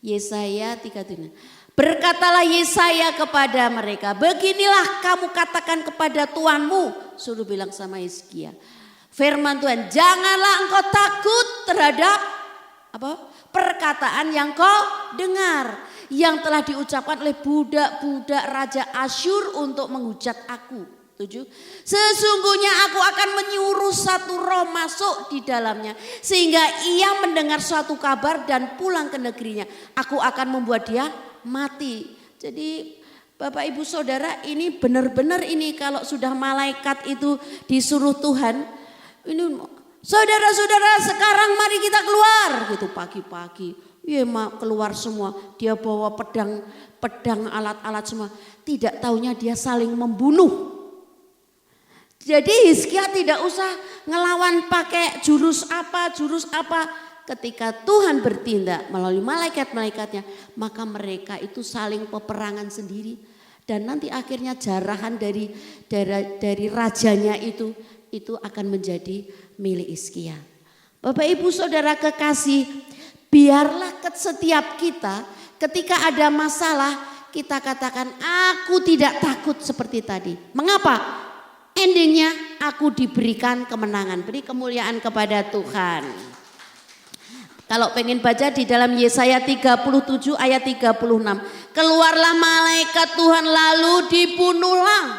Yesaya 37. Berkatalah Yesaya kepada mereka, beginilah kamu katakan kepada Tuhanmu, suruh bilang sama Hizkia. Firman Tuhan, janganlah engkau takut terhadap perkataan yang kau dengar, yang telah diucapkan oleh budak-budak Raja Asyur untuk menghujat aku. 7. Sesungguhnya aku akan menyuruh satu roh masuk di dalamnya, sehingga ia mendengar suatu kabar dan pulang ke negerinya. Aku akan membuat dia mati. Jadi Bapak Ibu Saudara, ini benar-benar ini kalau sudah malaikat itu disuruh Tuhan, ini saudara-saudara sekarang mari kita keluar gitu pagi-pagi. Ya keluar semua, dia bawa pedang alat-alat semua. Tidak taunya dia saling membunuh. Jadi Hizkia tidak usah ngelawan pakai jurus apa. Ketika Tuhan bertindak melalui malaikat-malaikatnya, maka mereka itu saling peperangan sendiri. Dan nanti akhirnya jarahan dari rajanya itu akan menjadi milik Hizkia. Bapak Ibu Saudara kekasih, biarlah setiap kita ketika ada masalah kita katakan aku tidak takut seperti tadi. Mengapa? Endingnya aku diberikan kemenangan. Beri kemuliaan kepada Tuhan. Kalau pengen baca di dalam Yesaya 37 ayat 36. Keluarlah malaikat Tuhan lalu dibunuhlah.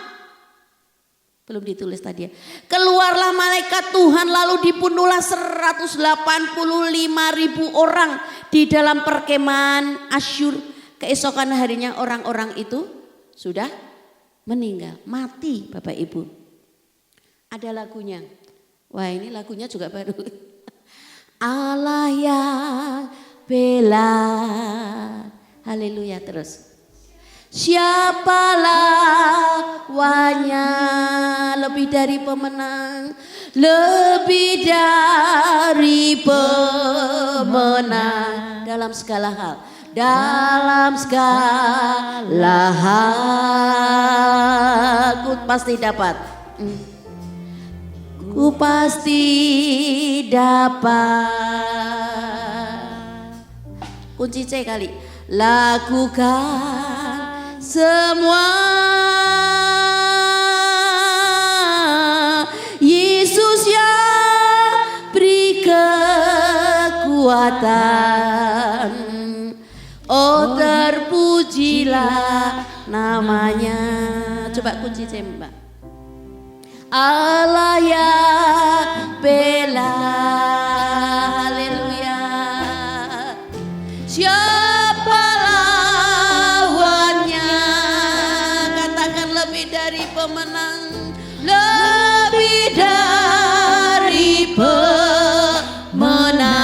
Belum ditulis tadi ya. Keluarlah malaikat Tuhan lalu dibunuhlah 185.000 orang di dalam perkemahan Asyur. Keesokan harinya orang-orang itu sudah meninggal, mati Bapak Ibu. Ada lagunya. Wah ini lagunya juga baru. Allah yang bela. Haleluya terus. Siapa lawannya, lebih dari pemenang, lebih dari pemenang dalam segala hal. Dalam segala hal aku pasti dapat. ku pasti dapat. Kunci C kali. Lakukan semua, Yesus yang beri kekuatan. Oh terpujilah namanya. Coba kunci C Mbak. Allah yang bela, haleluya. Siapa lawannya? Katakan lebih dari pemenang, lebih dari pemenang.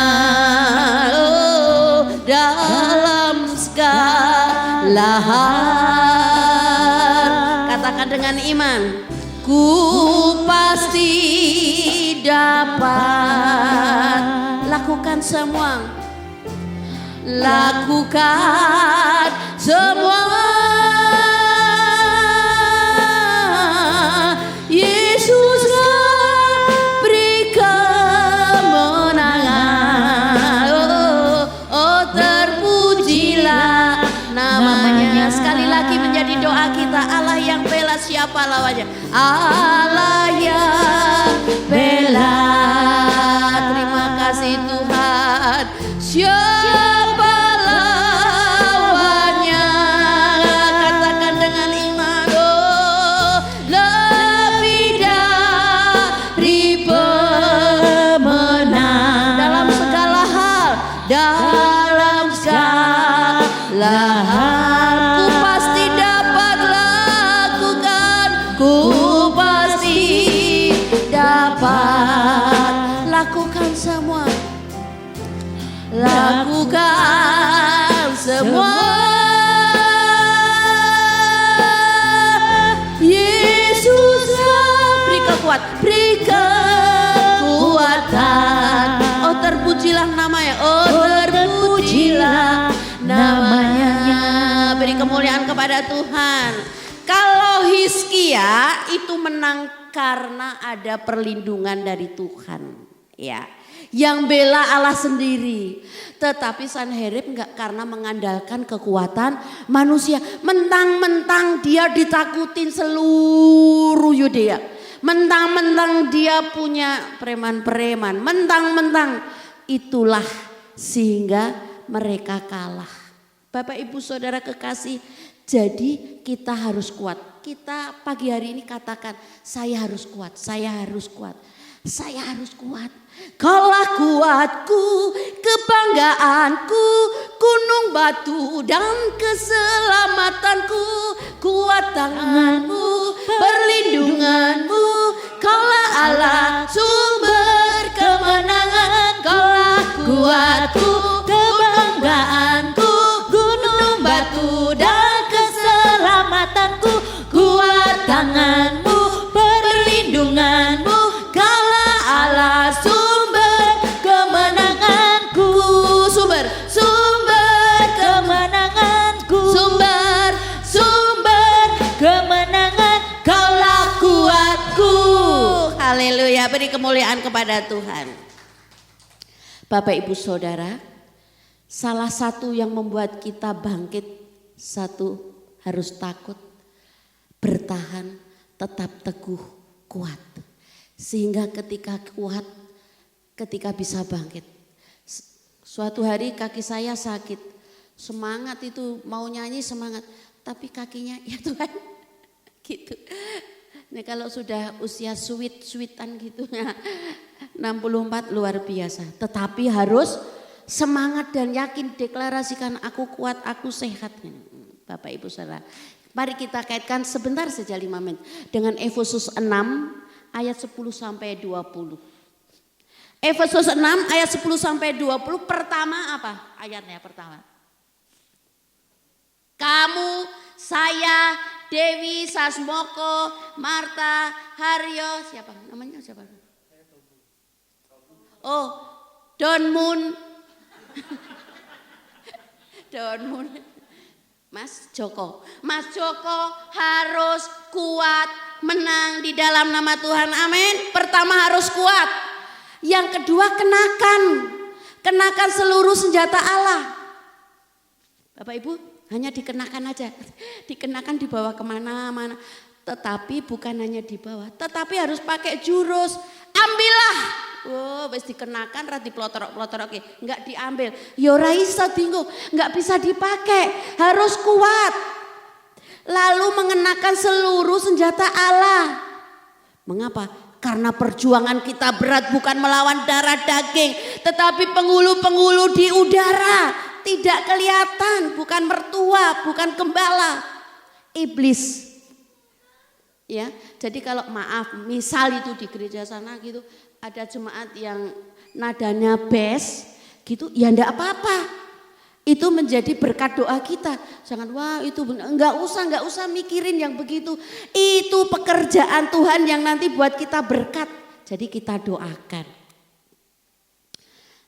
Oh, dalam segala hal, katakan dengan iman, ku pasti dapat. Lakukan semua, lakukan semua, Yesus beri kemenangan. Oh terpujilah namanya. Sekali lagi menjadi doa kita, Allah yang bela, siapa lawannya? Allah yang bela. Terima kasih Tuhan. Siapa lawannya? Katakan dengan iman. Oh, lebih dari pemenang. Dalam segala hal, dalam segala hal, ku pasti dapat lakukan. Ku pasti dapat lakukan semua. Lakukan semua, Yesus beri kekuatan. Oh terpujilah namanya, oh terpujilah namanya. Beri kemuliaan kepada Tuhan. Kalau Hizkia itu menang karena ada perlindungan dari Tuhan, ya. Yang bela Allah sendiri. Tetapi Sanherib enggak, karena mengandalkan kekuatan manusia. Mentang-mentang dia ditakutin seluruh Yudea. Mentang-mentang dia punya preman-preman. Mentang-mentang itulah sehingga mereka kalah. Bapak Ibu Saudara kekasih, jadi kita harus kuat. Kita pagi hari ini katakan, saya harus kuat, saya harus kuat, saya harus kuat. Kaulah kuatku, kebanggaanku, gunung batu dan keselamatanku. Kuat tanganmu, perlindunganmu, kaulah Allah sumber kemenangan. Kaulah kuatku, kebanggaanku, gunung batu dan keselamatanku. Kuat tanganmu, perlindunganmu, kaulah Allah sumber kemenanganku. Sumber kemenanganku. Sumber kemenangan, kaulah kuatku. Haleluya, beri kemuliaan kepada Tuhan. Bapak Ibu Saudara, salah satu yang membuat kita bangkit, satu harus takut, bertahan, tetap teguh, kuat. Sehingga ketika kuat, ketika bisa bangkit. Suatu hari kaki saya sakit, semangat itu mau nyanyi semangat, tapi kakinya ya Tuhan gitu. Nah kalau sudah usia sweet-sweetan gitu ya, 64 luar biasa. Tetapi harus semangat dan yakin, deklarasikan aku kuat, aku sehat. Bapak Ibu Saudara, mari kita kaitkan sebentar saja 5 menit dengan Efesus 6 ayat 10 sampai 20. Efesus 6 ayat 10 sampai 20 pertama apa? Ayatnya pertama. Kamu, saya, Dewi, Sasmoko, Marta, Haryo, siapa namanya siapa? Oh, Don Moon. Don Moon. Mas Joko harus kuat, menang di dalam nama Tuhan. Amin. Pertama harus kuat. Yang kedua kenakan seluruh senjata Allah. Bapak Ibu hanya dikenakan aja, dikenakan dibawa kemana-mana. Tetapi bukan hanya dibawa, tetapi harus pakai jurus. Ambillah. Oh, wis dikenakan ra diplotorok-plotoroke, enggak diambil. Ya ora iso dinggo, enggak bisa dipakai, harus kuat. Lalu mengenakan seluruh senjata Allah. Mengapa? Karena perjuangan kita berat, bukan melawan darah daging, tetapi penghulu-penghulu di udara, tidak kelihatan, bukan mertua, bukan gembala, iblis. Ya, jadi kalau maaf, misal itu di gereja sana gitu, ada jemaat yang nadanya bass gitu, ya enggak apa-apa. Itu menjadi berkat doa kita. Jangan wah itu benar, enggak usah mikirin yang begitu. Itu pekerjaan Tuhan yang nanti buat kita berkat. Jadi kita doakan.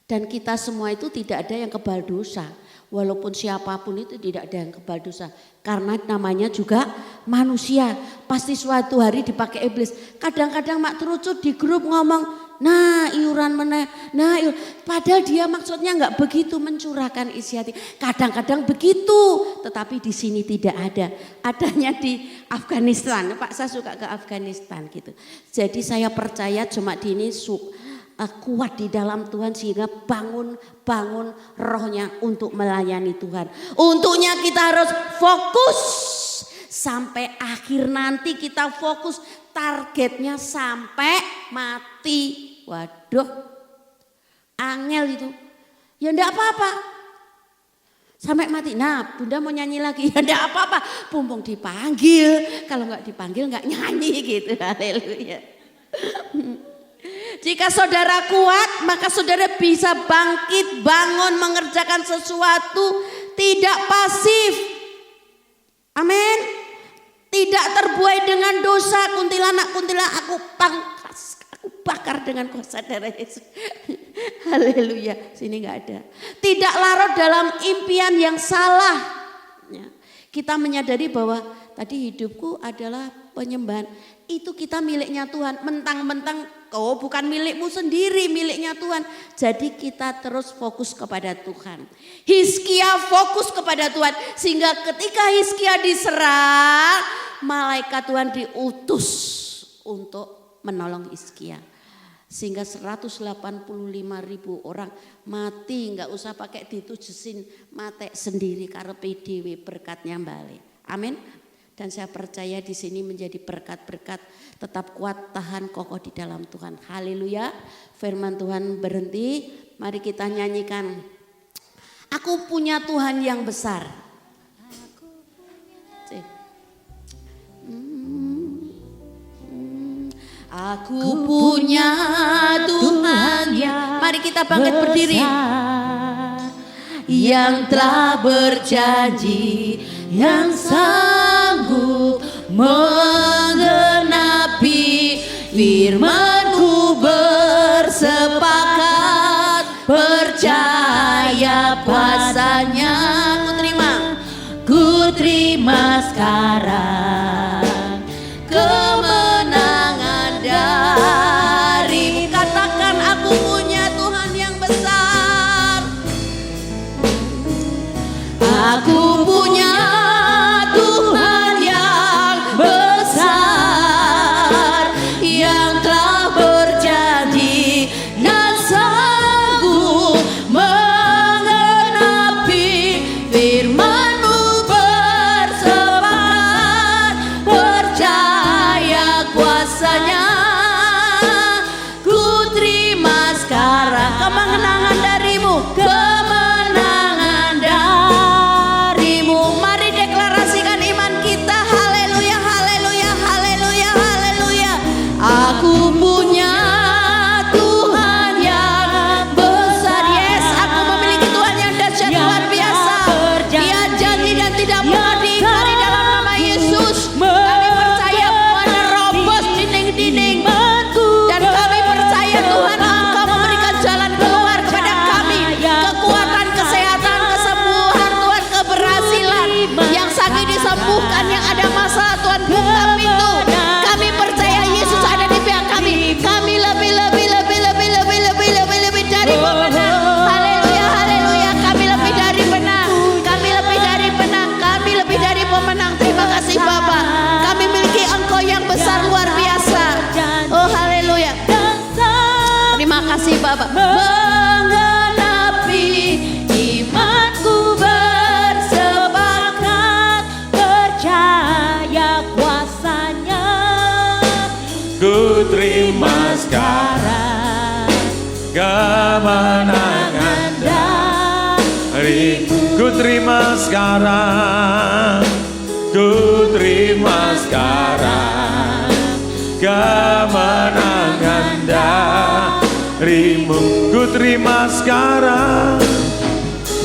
Dan kita semua itu tidak ada yang kebal dosa. Walaupun siapapun itu tidak ada yang kebal dosa. Karena namanya juga manusia. Pasti suatu hari dipakai iblis. Kadang-kadang mak terucut di grup ngomong, nah iuran meneh, nah iuran. Padahal dia maksudnya enggak begitu mencurahkan isi hati. Kadang-kadang begitu, tetapi di sini tidak ada. Adanya di Afghanistan. Pak, saya suka ke Afghanistan gitu. Jadi saya percaya jemaat ini kuat di dalam Tuhan sehingga bangun rohnya untuk melayani Tuhan. Untuknya kita harus fokus sampai akhir nanti, kita fokus targetnya sampai mati. Waduh, angel itu. Ya enggak apa-apa. Sampai mati. Nah, Bunda mau nyanyi lagi. Ya enggak apa-apa. Pumpung dipanggil. Kalau enggak dipanggil enggak nyanyi gitu. Haleluya. Jika saudara kuat, maka saudara bisa bangkit, bangun, mengerjakan sesuatu, tidak pasif. Amin. Tidak terbuai dengan dosa. Kuntilanak aku pangkas, aku bakar dengan kuasa darah Yesus. Haleluya. Sini nggak ada. Tidak larut dalam impian yang salah. Ya. Kita menyadari bahwa tadi hidupku adalah penyembahan. Itu kita miliknya Tuhan. Mentang-mentang kau bukan milikmu sendiri, miliknya Tuhan. Jadi kita terus fokus kepada Tuhan. Hizkia fokus kepada Tuhan. Sehingga ketika Hizkia diserang, malaikat Tuhan diutus untuk menolong Hizkia. Sehingga 185.000 orang mati, nggak usah pakai ditujusin mati sendiri karepe dhewe, berkatnya balik. Amin. Dan saya percaya di sini menjadi berkat-berkat, tetap kuat, tahan, kokoh di dalam Tuhan. Haleluya. Firman Tuhan berhenti, mari kita nyanyikan. Aku punya Tuhan yang besar. Aku punya Tuhan yang, mari kita bangkit berdiri, yang telah berjanji, yang sanggup menggenapi firman-Ku, bersepakat percaya kuasanya. Ku terima sekarang kemenangan dari, katakan aku punya Tuhan yang besar. Aku punya Tuhan yang besar, yang telah berjanji dan sanggup menggenapi firman-Mu, bersepakat kasih Bapak. Menggenapi imanku bersepakat percaya kuasanya. Ku terima sekarang kemenangan darimu. Ku terima sekarang, ku terima sekarang kemenangan darimu. Ku terima sekarang,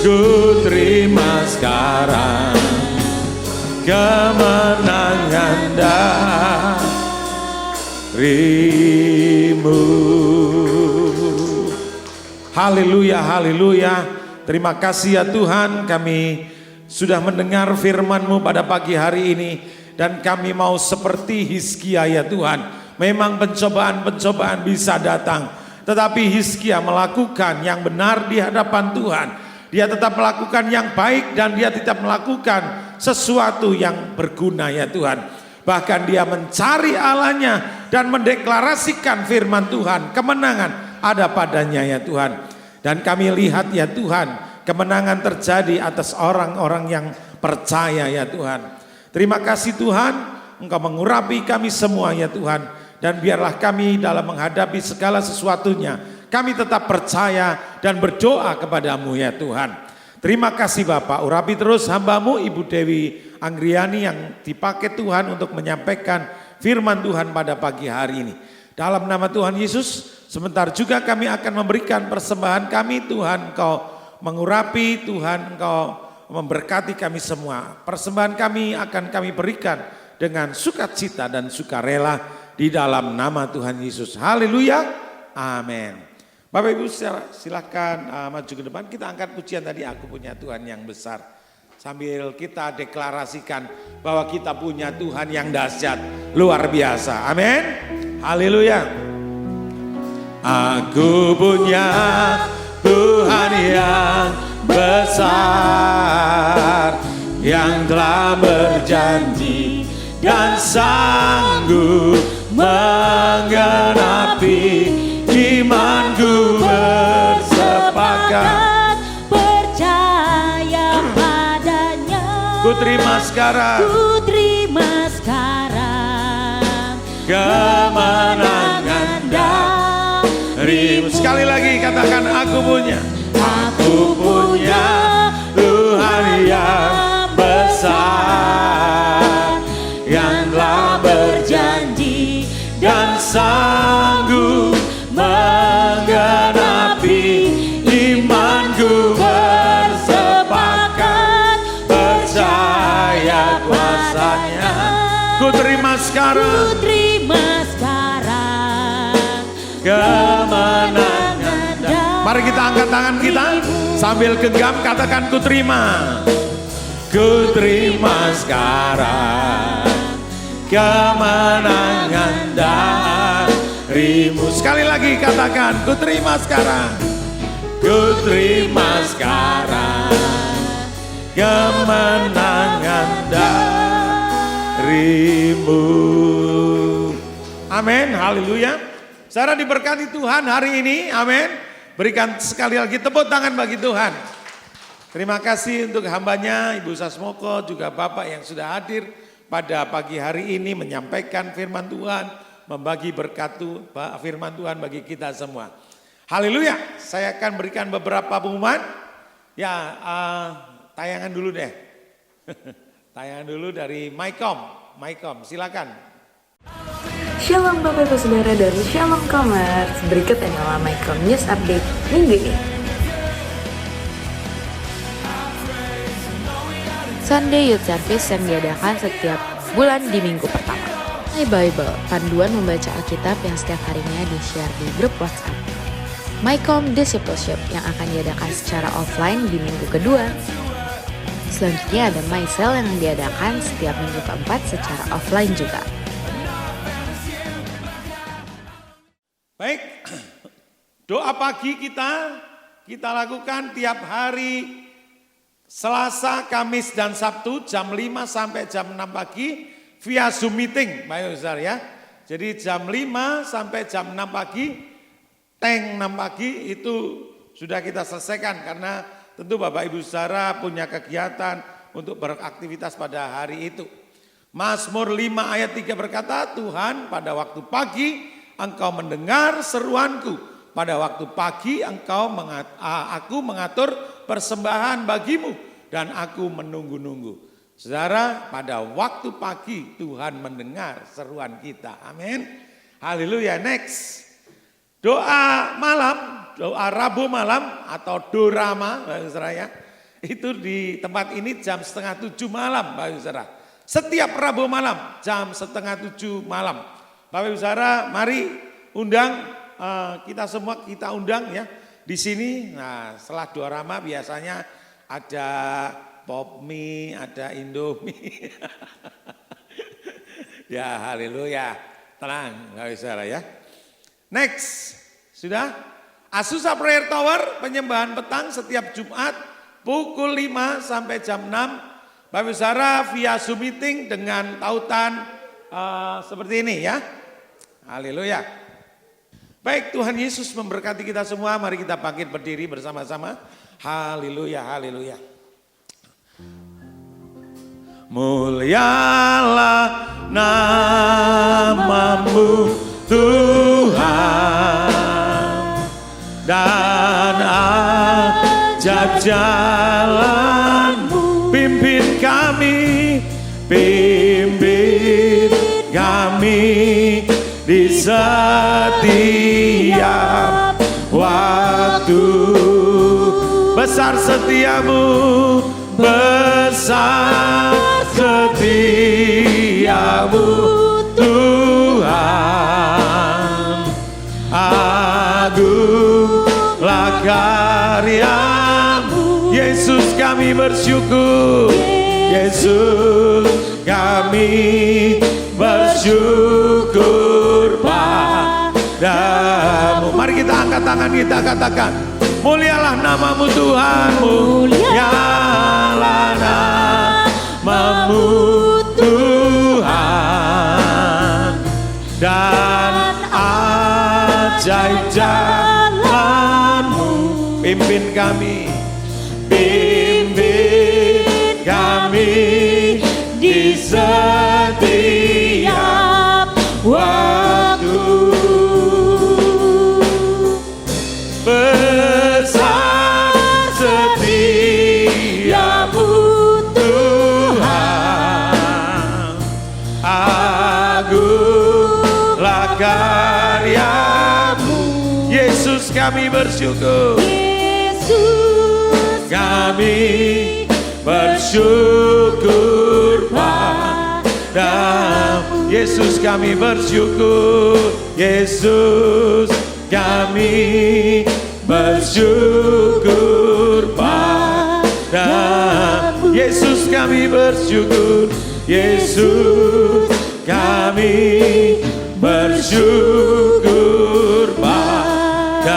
ku terima sekarang kemenangan darimu. Haleluya, haleluya. Terima kasih ya Tuhan, kami sudah mendengar firman-Mu pada pagi hari ini. Dan kami mau seperti Hizkia ya Tuhan. Memang pencobaan-pencobaan bisa datang. Tetapi Hizkia melakukan yang benar di hadapan Tuhan. Dia tetap melakukan yang baik dan dia tetap melakukan sesuatu yang berguna ya Tuhan. Bahkan dia mencari Allahnya dan mendeklarasikan firman Tuhan. Kemenangan ada padanya ya Tuhan. Dan kami lihat ya Tuhan, kemenangan terjadi atas orang-orang yang percaya ya Tuhan. Terima kasih Tuhan, Engkau mengurapi kami semua ya Tuhan. Dan biarlah kami dalam menghadapi segala sesuatunya, kami tetap percaya dan berdoa kepadamu ya Tuhan. Terima kasih Bapak, urapi terus hamba-Mu Ibu Dewi Anggriani yang dipakai Tuhan untuk menyampaikan firman Tuhan pada pagi hari ini. Dalam nama Tuhan Yesus, sebentar juga kami akan memberikan persembahan kami. Tuhan Engkau mengurapi, Tuhan Engkau memberkati kami semua. Persembahan kami akan kami berikan dengan sukacita dan sukarela di dalam nama Tuhan Yesus. Haleluya, amin. Bapak Ibu silakan maju ke depan. Kita angkat pujian tadi, Aku Punya Tuhan Yang Besar. Sambil kita deklarasikan bahwa kita punya Tuhan yang dahsyat, luar biasa. Amin. Haleluya. Aku punya Tuhan yang besar, yang telah berjanji dan sanggup menggenapi imanku bersepakat percaya padanya. Ku terima sekarang, Ku terima sekarang kemenangan darimu. Sekali lagi katakan, aku punya Tuhan yang besar, yang telah berjanji dan sanggup menggenapi imanku bersepakat percaya kuasanya. Ku terima sekarang, kemenangan. Mari kita angkat tangan kita sambil genggam, katakan ku terima. Ku terima sekarang kemenangan darimu. Sekali lagi katakan, ku terima sekarang. Ku terima sekarang kemenangan darimu. Amin, haleluya. Saudara diberkati Tuhan hari ini, amin. Berikan sekali lagi tepuk tangan bagi Tuhan. Terima kasih untuk hambanya Ibu Sasmoko, juga Bapak yang sudah hadir pada pagi hari ini menyampaikan firman Tuhan, membagi berkat firman Tuhan bagi kita semua. Haleluya, saya akan berikan beberapa pengumuman. Ya, tayangan dulu deh. Tayangan dulu dari Mycom, silakan. Shalom Bapak Ibu Saudara dan Shalom Commerce. Berikut adalah Mycom News Update minggu ini. Sunday Youth Service yang diadakan setiap bulan di minggu pertama. My Bible, panduan membaca Alkitab yang setiap harinya di-share di grup WhatsApp. Mycom Discipleship yang akan diadakan secara offline di minggu kedua. Selanjutnya ada MyCell yang diadakan setiap minggu keempat secara offline juga. Baik, doa pagi kita lakukan tiap hari Selasa, Kamis, dan Sabtu jam 5 sampai jam 6 pagi via Zoom meeting, Bapak Ibu ya. Jadi jam 5 sampai jam 6 pagi tank 6 pagi itu sudah kita selesaikan karena tentu Bapak Ibu Saudara punya kegiatan untuk beraktivitas pada hari itu. Mazmur 5 ayat 3 berkata, Tuhan pada waktu pagi engkau mendengar seruanku. Pada waktu pagi aku mengatur persembahan bagimu dan aku menunggu-nunggu. Saudara, pada waktu pagi Tuhan mendengar seruan kita. Amin. Haleluya. Next. Doa malam, doa Rabu malam atau dorama, Bapak Saudara ya. Itu di tempat ini jam 6:30 malam, Bapak Saudara. Setiap Rabu malam jam 6:30 malam. Bapak Saudara, mari undang kita semua, kita undang ya di sini. Nah, setelah dorama biasanya ada pop mie, ada indomie. Ya, haleluya. Tenang, Bapak Saudara ya. Next, sudah? Azusa Prayer Tower, penyembahan petang setiap Jumat pukul 5 sampai jam 6. Bapak Saudara via Zoom meeting dengan tautan seperti ini ya. Haleluya. Baik, Tuhan Yesus memberkati kita semua. Mari kita bangkit berdiri bersama-sama. Haleluya, haleluya. Mulialah namamu Tuhan, dan ajaib jalanmu. Pimpin kami di setiap waktu. Besar setiamu, besar setiamu Tuhan. Agunglah karyamu, Yesus kami bersyukur. Yesus kami bersyukur padamu. Mari kita angkat tangan kita, katakan, mulialah namamu Tuhan, mulialah namamu Tuhan, dan ajaib jalanmu. Pimpin kami di setiap waktu. Besar setiamu Tuhan, agunglah karyamu. Yesus kami bersyukur. Yesus kami bersyukur padamu. Yesus kami bersyukur. Yesus kami bersyukur padamu. Yesus kami bersyukur. Yesus kami bersyukur padamu.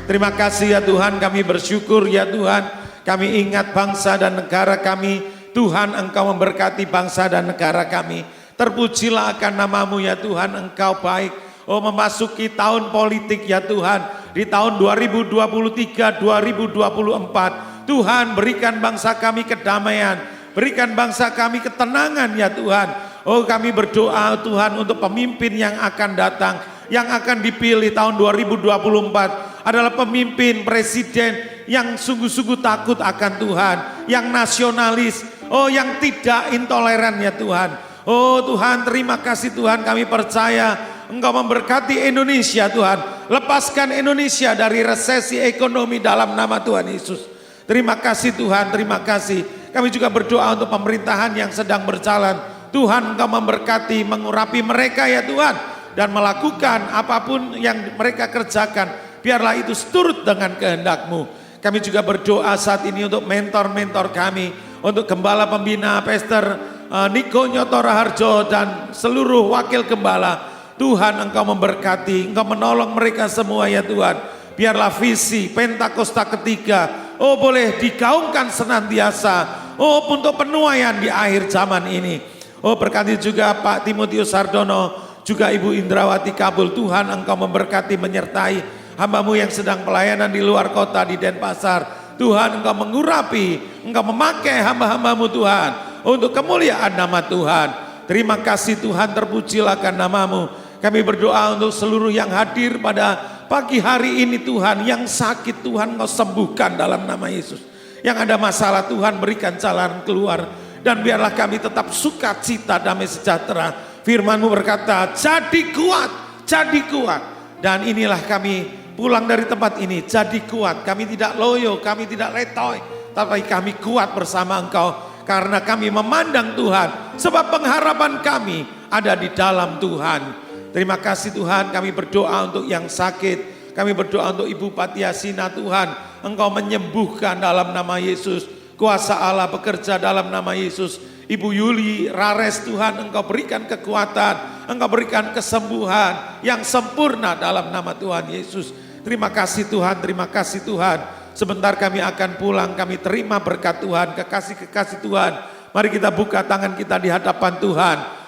Terima kasih ya Tuhan, kami bersyukur ya Tuhan. Kami ingat bangsa dan negara kami. Tuhan, Engkau memberkati bangsa dan negara kami. Terpujilah akan namamu ya Tuhan, Engkau baik. Oh, memasuki tahun politik ya Tuhan. Di tahun 2023, 2024. Tuhan, berikan bangsa kami kedamaian. Berikan bangsa kami ketenangan ya Tuhan. Oh, kami berdoa Tuhan untuk pemimpin yang akan datang. Yang akan dipilih tahun 2024. Adalah pemimpin presiden yang sungguh-sungguh takut akan Tuhan, yang nasionalis, oh yang tidak intoleran ya Tuhan. Oh Tuhan, terima kasih Tuhan, kami percaya Engkau memberkati Indonesia Tuhan. Lepaskan Indonesia dari resesi ekonomi dalam nama Tuhan Yesus. Terima kasih Tuhan, terima kasih. Kami juga berdoa untuk pemerintahan yang sedang berjalan. Tuhan, Engkau memberkati, mengurapi mereka ya Tuhan, dan melakukan apapun yang mereka kerjakan. Biarlah itu seturut dengan kehendak-Mu. Kami juga berdoa saat ini untuk mentor-mentor kami. Untuk Gembala Pembina Pastor Niko Nyoto Raharjo dan seluruh wakil gembala. Tuhan, Engkau memberkati, Engkau menolong mereka semua ya Tuhan. Biarlah visi Pentakosta ketiga, oh boleh digaungkan senantiasa. Oh untuk penuaian di akhir zaman ini. Oh berkati juga Pak Timotius Sardono, juga Ibu Indrawati Kabul. Tuhan Engkau memberkati menyertai hamba-Mu yang sedang pelayanan di luar kota di Denpasar. Tuhan Engkau mengurapi, Engkau memakai hamba-hamba-Mu Tuhan untuk kemuliaan nama Tuhan. Terima kasih Tuhan, terpujilah akan nama-Mu. Kami berdoa untuk seluruh yang hadir pada pagi hari ini Tuhan. Yang sakit Tuhan Engkau sembuhkan dalam nama Yesus. Yang ada masalah Tuhan berikan jalan keluar. Dan biarlah kami tetap sukacita, damai sejahtera. Firman-Mu berkata, jadi kuat, jadi kuat. Dan inilah kami pulang dari tempat ini, jadi kuat. Kami tidak loyo, kami tidak letoy. Tapi kami kuat bersama Engkau. Karena kami memandang Tuhan. Sebab pengharapan kami ada di dalam Tuhan. Terima kasih Tuhan, kami berdoa untuk yang sakit. Kami berdoa untuk Ibu Patiasina Tuhan. Engkau menyembuhkan dalam nama Yesus. Kuasa Allah bekerja dalam nama Yesus. Ibu Yuli Rares Tuhan, Engkau berikan kekuatan. Engkau berikan kesembuhan yang sempurna dalam nama Tuhan Yesus. Terima kasih Tuhan, terima kasih Tuhan. Sebentar kami akan pulang, kami terima berkat Tuhan, kekasih-kekasih Tuhan. Mari kita buka tangan kita di hadapan Tuhan.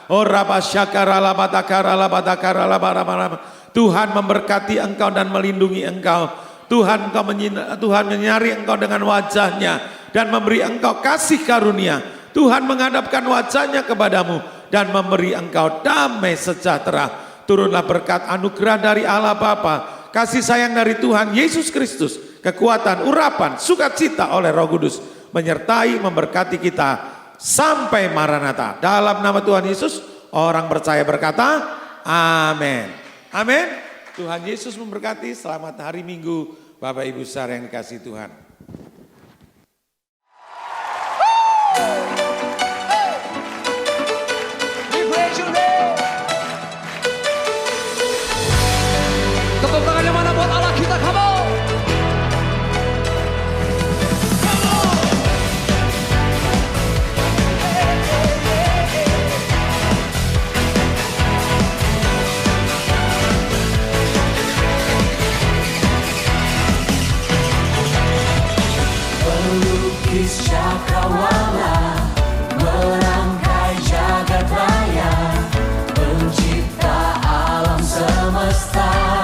Tuhan memberkati engkau dan melindungi engkau. Tuhan menyinari engkau dengan wajahnya dan memberi engkau kasih karunia. Tuhan menghadapkan wajahnya kepadamu dan memberi engkau damai sejahtera. Turunlah berkat anugerah dari Allah Bapa, kasih sayang dari Tuhan Yesus Kristus, kekuatan, urapan, sukacita oleh Roh Kudus menyertai memberkati kita sampai Maranatha. Dalam nama Tuhan Yesus, orang percaya berkata, amin. Amin. Tuhan Yesus memberkati. Selamat hari Minggu, Bapak Ibu saudara yang dikasihi Tuhan. Tepuk tangannya mana buat Allah kita, come on. Pelukis cakrawala merangkai jagat raya, pencipta alam semesta.